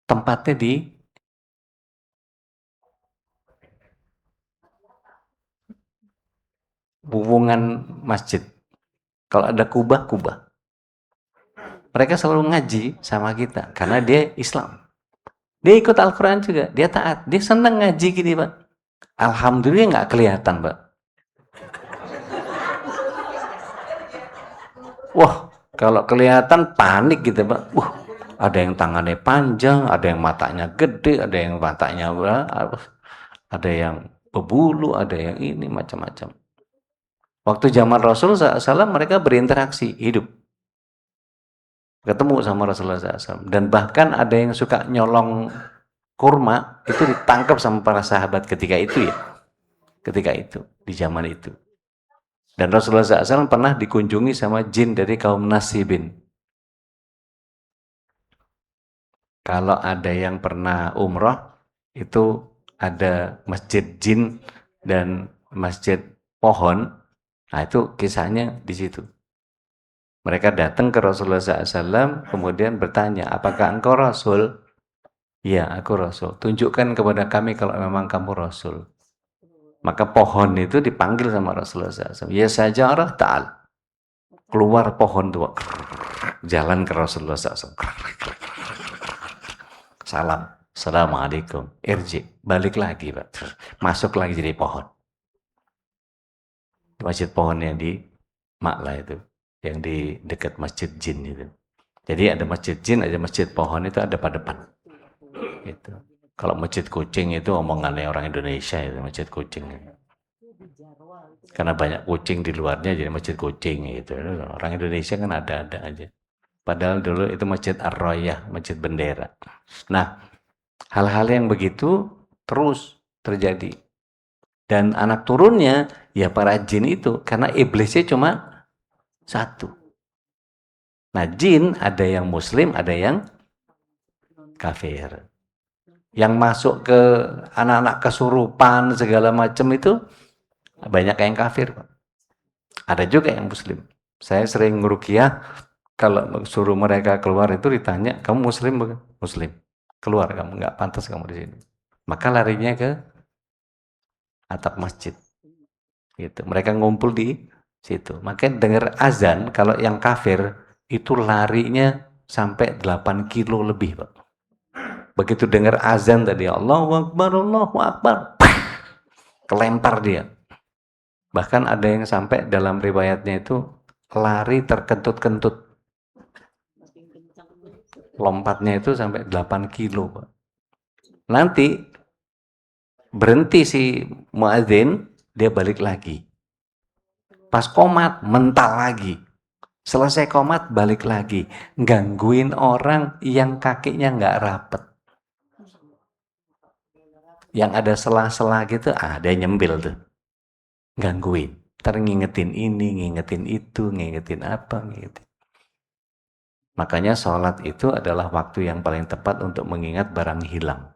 Tempatnya di hubungan masjid. Kalau ada kubah. Mereka selalu ngaji sama kita karena dia Islam. Dia ikut Al-Quran juga, dia taat, dia senang ngaji gini Pak. Alhamdulillah nggak kelihatan Pak. Wah, kalau kelihatan panik gitu Pak. Wah, ada yang tangannya panjang, ada yang matanya gede, ada yang matanya ada yang berbulu, ada yang ini macam-macam. Waktu zaman Rasul SAW mereka berinteraksi hidup. Ketemu sama Rasulullah SAW. Dan bahkan ada yang suka nyolong kurma, itu ditangkap sama para sahabat ketika itu ya. Ketika itu, di zaman itu. Dan Rasulullah SAW pernah dikunjungi sama jin dari kaum Nasibin. Kalau ada yang pernah umroh, itu ada masjid jin dan masjid pohon. Nah itu kisahnya di situ. Mereka datang ke Rasulullah SAW, kemudian bertanya, apakah engkau Rasul? Ya, aku Rasul. Tunjukkan kepada kami kalau memang kamu Rasul. Maka pohon itu dipanggil sama Rasulullah SAW. Ya sajarah ta'al. Keluar pohon itu. Jalan ke Rasulullah SAW. Salam. Assalamualaikum. Irji. Balik lagi, Pak. Masuk lagi jadi pohon. Masjid pohon yang di Makla itu. Yang di dekat masjid jin itu. Jadi ada masjid jin, ada masjid pohon itu ada pada depan. Gitu. Kalau masjid kucing itu omongannya orang Indonesia itu masjid kucing. Karena banyak kucing di luarnya jadi masjid kucing gitu. Orang Indonesia kan ada-ada aja. Padahal dulu itu masjid Ar-Royah, masjid bendera. Nah, hal-hal yang begitu terus terjadi. Dan anak turunnya ya para jin itu karena iblisnya cuma satu. Nah, jin ada yang muslim, ada yang kafir. Yang masuk ke anak-anak kesurupan segala macam itu banyak yang kafir. Ada juga yang muslim. Saya sering ngeruqyah, kalau suruh mereka keluar itu ditanya, kamu muslim bukan? Muslim. Keluar kamu, nggak pantas kamu di sini. Maka larinya ke atap masjid. Gitu. Mereka ngumpul di situ. Makanya dengar azan, kalau yang kafir itu larinya sampai 8 kilo lebih, Pak. Begitu dengar azan tadi, Allahu Akbar, kelempar dia. Bahkan ada yang sampai dalam riwayatnya itu lari terkentut-kentut. Lompatnya itu sampai 8 kilo, Pak. Nanti berhenti si muadzin, dia balik lagi. Pas komat, mental lagi. Selesai komat, balik lagi. Gangguin orang yang kakinya nggak rapet. Yang ada sela-sela gitu, ada nyembil tuh. Gangguin. Ntar ngingetin ini, ngingetin itu, ngingetin apa, ngingetin. Makanya sholat itu adalah waktu yang paling tepat untuk mengingat barang hilang.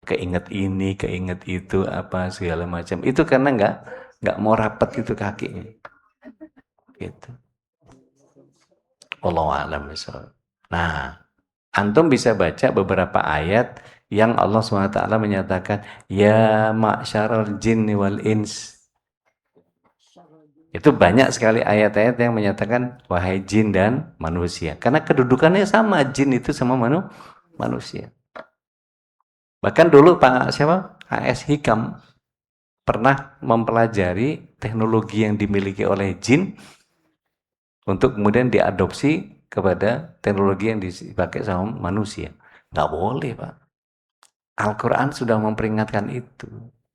keinget ini, keinget itu, apa segala macam. Itu karena nggak mau rapat itu kakinya. Gitu. Wallahu a'lam bishawab. Nah, antum bisa baca beberapa ayat yang Allah SWT menyatakan, ya ma'syaral jinni wal ins. Itu banyak sekali ayat-ayat yang menyatakan wahai jin dan manusia. Karena kedudukannya sama, jin itu sama manusia. Bahkan dulu Pak siapa? A.S. Hikam pernah mempelajari teknologi yang dimiliki oleh jin untuk kemudian diadopsi kepada teknologi yang dipakai sama manusia. Nggak boleh, Pak. Al-Quran sudah memperingatkan itu.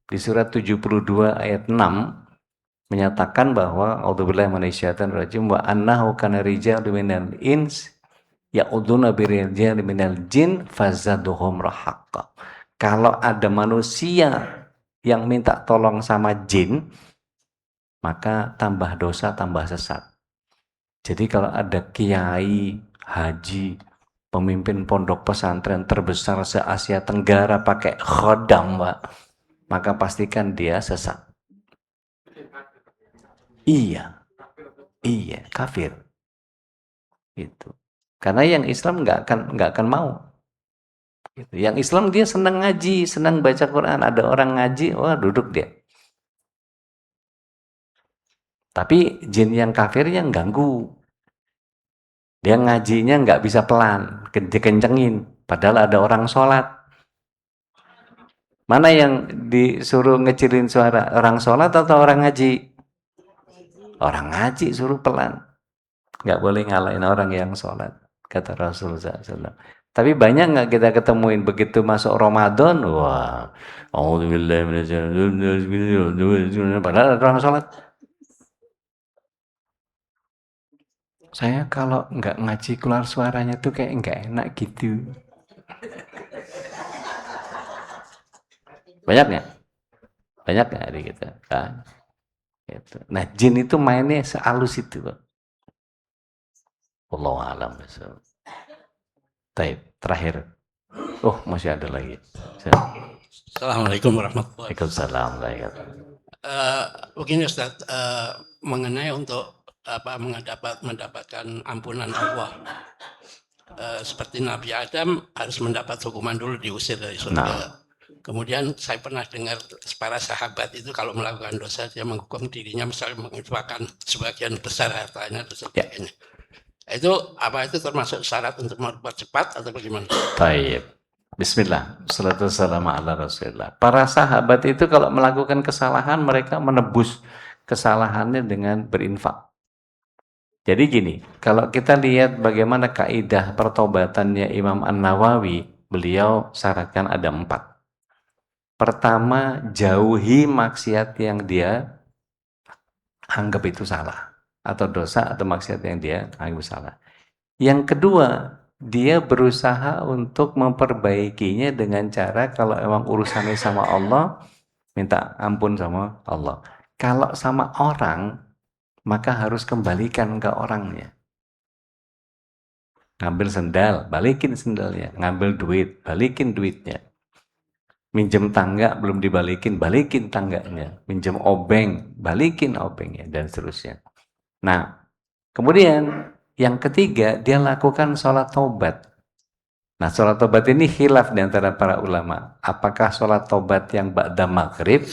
Di surat 72 ayat 6 menyatakan bahwa a'udzubillahi minasyaitonir rajim wa annahu kana rijalun minal ins ya'uduna birijalin minal jin fazaduhum rahaqqa. Kalau ada manusia yang minta tolong sama jin, maka tambah dosa, tambah sesat. Jadi kalau ada kiai, haji, pemimpin pondok pesantren terbesar se-Asia Tenggara pakai khodam, Pak, maka pastikan dia sesat. Iya, kafir. Itu. Karena yang Islam nggak akan mau. Gitu. Yang Islam dia senang ngaji, senang baca Quran. Ada orang ngaji, wah duduk dia. Tapi jin yang kafir yang ganggu. Dia ngajinya nggak bisa pelan, dikencengin. Padahal ada orang sholat. Mana yang disuruh ngecilin suara? Orang sholat atau orang ngaji? Orang ngaji suruh pelan. Nggak boleh ngalahin orang yang sholat, kata Rasulullah SAW. Tapi banyak nggak kita ketemuin begitu masuk Ramadan, wah, padahal ada orang sholat. Saya kalau nggak ngaji keluar suaranya tuh kayak nggak enak gitu. Banyak nggak? Banyak nggak di kita? Kan? Gitu. Nah, jin itu mainnya sehalus itu, Pak. Wallahu a'lam bishawab. Baik, terakhir. Oh, masih ada lagi. Assalamualaikum warahmatullahi Waalaikumsalam. Begini Ustaz, mengenai untuk mendapatkan ampunan Allah, seperti Nabi Adam harus mendapat hukuman dulu, diusir dari surga. Kemudian saya pernah dengar para sahabat itu kalau melakukan dosa dia menghukum dirinya, misalnya menginfakkan sebagian besar hartanya dan sebagainya. Itu termasuk syarat untuk mempercepat atau bagaimana? Baik. Bismillah. Wassalatu wassalamu ala Rasulillah. Para sahabat itu kalau melakukan kesalahan, mereka menebus kesalahannya dengan berinfak. Jadi gini, kalau kita lihat bagaimana kaidah pertobatannya Imam An-Nawawi, beliau syaratkan ada 4. Pertama, jauhi maksiat yang dia anggap itu salah, atau dosa atau maksiat yang dia anggap salah. Yang kedua, dia berusaha untuk memperbaikinya dengan cara kalau emang urusannya sama Allah, minta ampun sama Allah. Kalau sama orang, maka harus kembalikan ke orangnya. Ngambil sendal, balikin sendalnya. Ngambil duit, balikin duitnya. Minjem tangga, belum dibalikin, balikin tangganya. Minjem obeng, balikin obengnya, dan seterusnya. Nah, kemudian yang ketiga, dia lakukan sholat tobat. Nah, sholat tobat ini khilaf di antara para ulama. Apakah sholat tobat yang ba'da maghrib,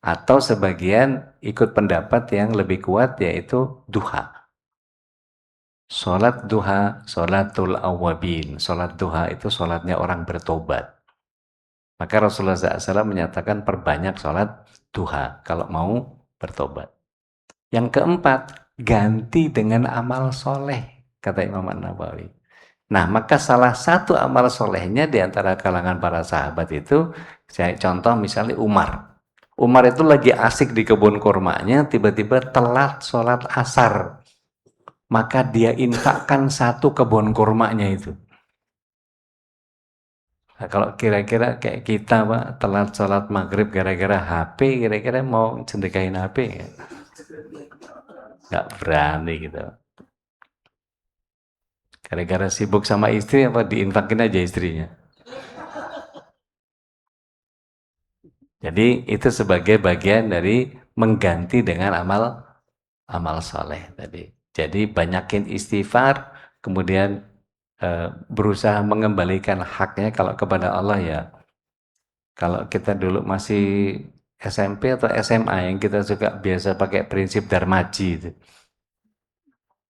atau sebagian ikut pendapat yang lebih kuat, yaitu duha. Sholat duha, sholatul awwabin. Sholat duha itu sholatnya orang bertobat. Maka Rasulullah SAW menyatakan perbanyak sholat duha kalau mau bertobat. Yang keempat, ganti dengan amal soleh, kata Imam An-Nawawi. Nah, maka salah satu amal solehnya di antara kalangan para sahabat itu, saya contoh misalnya Umar. Umar itu lagi asik di kebun kurmanya, tiba-tiba telat sholat asar. Maka dia infakkan 1 kebun kurmanya itu. Nah, kalau kira-kira kayak kita, Pak, telat sholat maghrib gara-gara HP, kira-kira mau sedekahin HP ya? Nggak berani gitu. Gara-gara sibuk sama istri, apa diinfakin aja istrinya? Jadi itu sebagai bagian dari mengganti dengan amal soleh tadi. Jadi banyakin istighfar, kemudian berusaha mengembalikan haknya kalau kepada Allah ya. Kalau kita dulu masih SMP atau SMA yang kita juga biasa pakai prinsip Darmaji itu.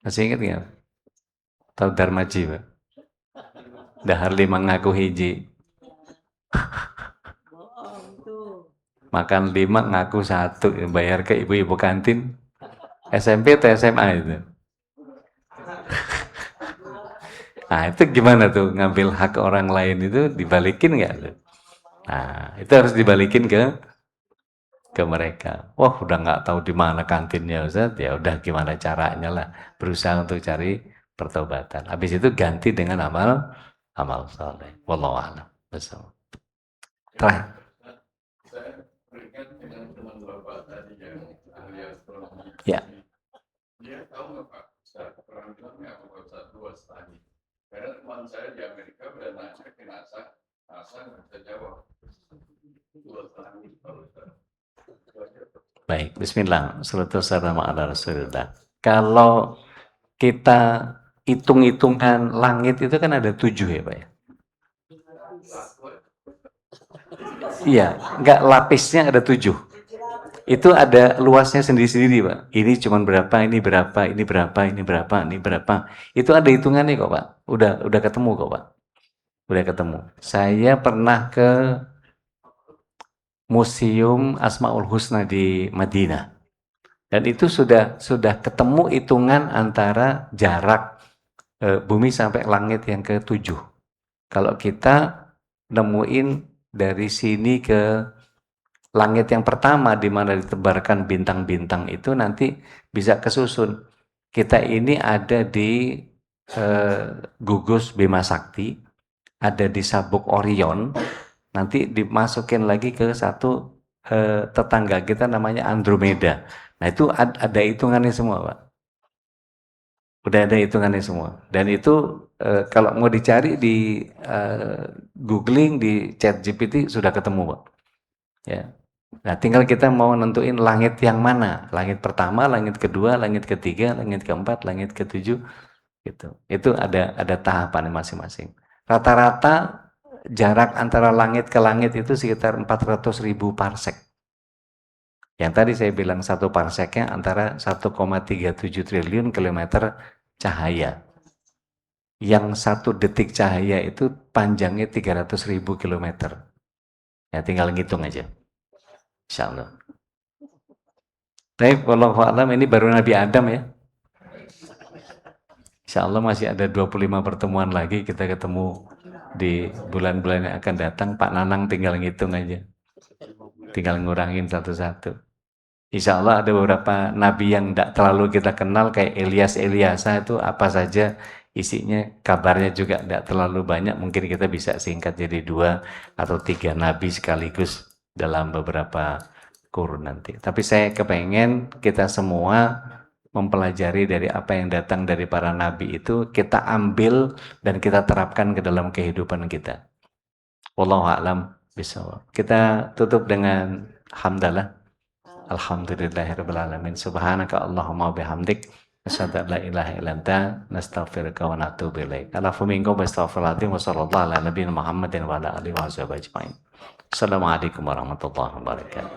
Masih ingat nggak? Tahu Darmaji, Pak? Dahar 5 ngaku hiji. Makan 5 ngaku 1, bayar ke ibu-ibu kantin. SMP atau SMA itu? Nah itu gimana tuh ngambil hak orang lain itu dibalikin nggak tuh? Nah itu harus dibalikin ke mereka. Wah udah nggak tahu di mana kantinnya Ustaz, ya udah gimana caranya lah, berusaha untuk cari pertobatan. Habis itu ganti dengan amal soleh. Wallahu a'lam. Terakhir. Ya. Dia tahu nggak Pak, secara keterampilannya apa Ustaz luas tadi? Karena teman saya di Amerika udah nanya ke NASA nggak bisa jawab. Luas tadi, Baik, bismillah. Salatu wassalamu ala Rasulillah. Kalau kita hitung-hitungan langit itu kan ada 7 ya Pak ya? Iya, enggak, lapisnya ada 7. Itu ada luasnya sendiri-sendiri Pak. Ini cuma berapa, ini berapa, ini berapa, ini berapa, ini berapa. Itu ada hitungannya kok Pak. Udah ketemu kok Pak. Udah ketemu. Saya pernah ke Museum Asmaul Husna di Madinah. Dan itu sudah ketemu hitungan antara jarak bumi sampai langit yang ke-7. Kalau kita nemuin dari sini ke langit yang pertama di mana ditebarkan bintang-bintang itu nanti bisa kesusun. Kita ini ada di gugus Bima Sakti, ada di sabuk Orion, nanti dimasukin lagi ke satu tetangga kita namanya Andromeda. Nah itu ada hitungannya semua Pak. Udah ada hitungannya semua. Dan itu kalau mau dicari di googling, di ChatGPT sudah ketemu Pak. Ya. Nah tinggal kita mau nentuin langit yang mana. Langit pertama, langit kedua, langit ketiga, langit keempat, langit ketujuh. Gitu. Itu ada tahapan masing-masing. Rata-rata jarak antara langit ke langit itu sekitar 400.000 parsek. Yang tadi saya bilang 1 parseknya antara 1,37 triliun kilometer cahaya. Yang 1 detik cahaya itu panjangnya 300.000 kilometer. Ya tinggal ngitung aja. Insyaallah. Baik, wallahu a'lam, ini baru Nabi Adam ya. Insyaallah masih ada 25 pertemuan lagi, kita ketemu di bulan-bulan yang akan datang. Pak Nanang tinggal ngitung aja. Tinggal ngurangin satu-satu. Insyaallah ada beberapa nabi yang tidak terlalu kita kenal kayak Eliasa itu apa saja isinya, kabarnya juga tidak terlalu banyak. Mungkin kita bisa singkat jadi 2 atau 3 nabi sekaligus dalam beberapa kurun nanti. Tapi saya kepengen kita semua mempelajari dari apa yang datang dari para nabi itu, kita ambil dan kita terapkan ke dalam kehidupan kita. Wallahu a'lam bishawab. Kita tutup dengan hamdalah. Alhamdulillahirabbil alamin. Subhanaka Allahumma bihamdik, asyhadu an la ilaha illa anta, nastaghfiruka wa natubu ilaik. Alafu minkum wastaghfirullahaladzim wa sallallahu ala nabiyina Muhammadin wa ala alihi wa sahbihi ajmain. Assalamualaikum warahmatullahi wabarakatuh.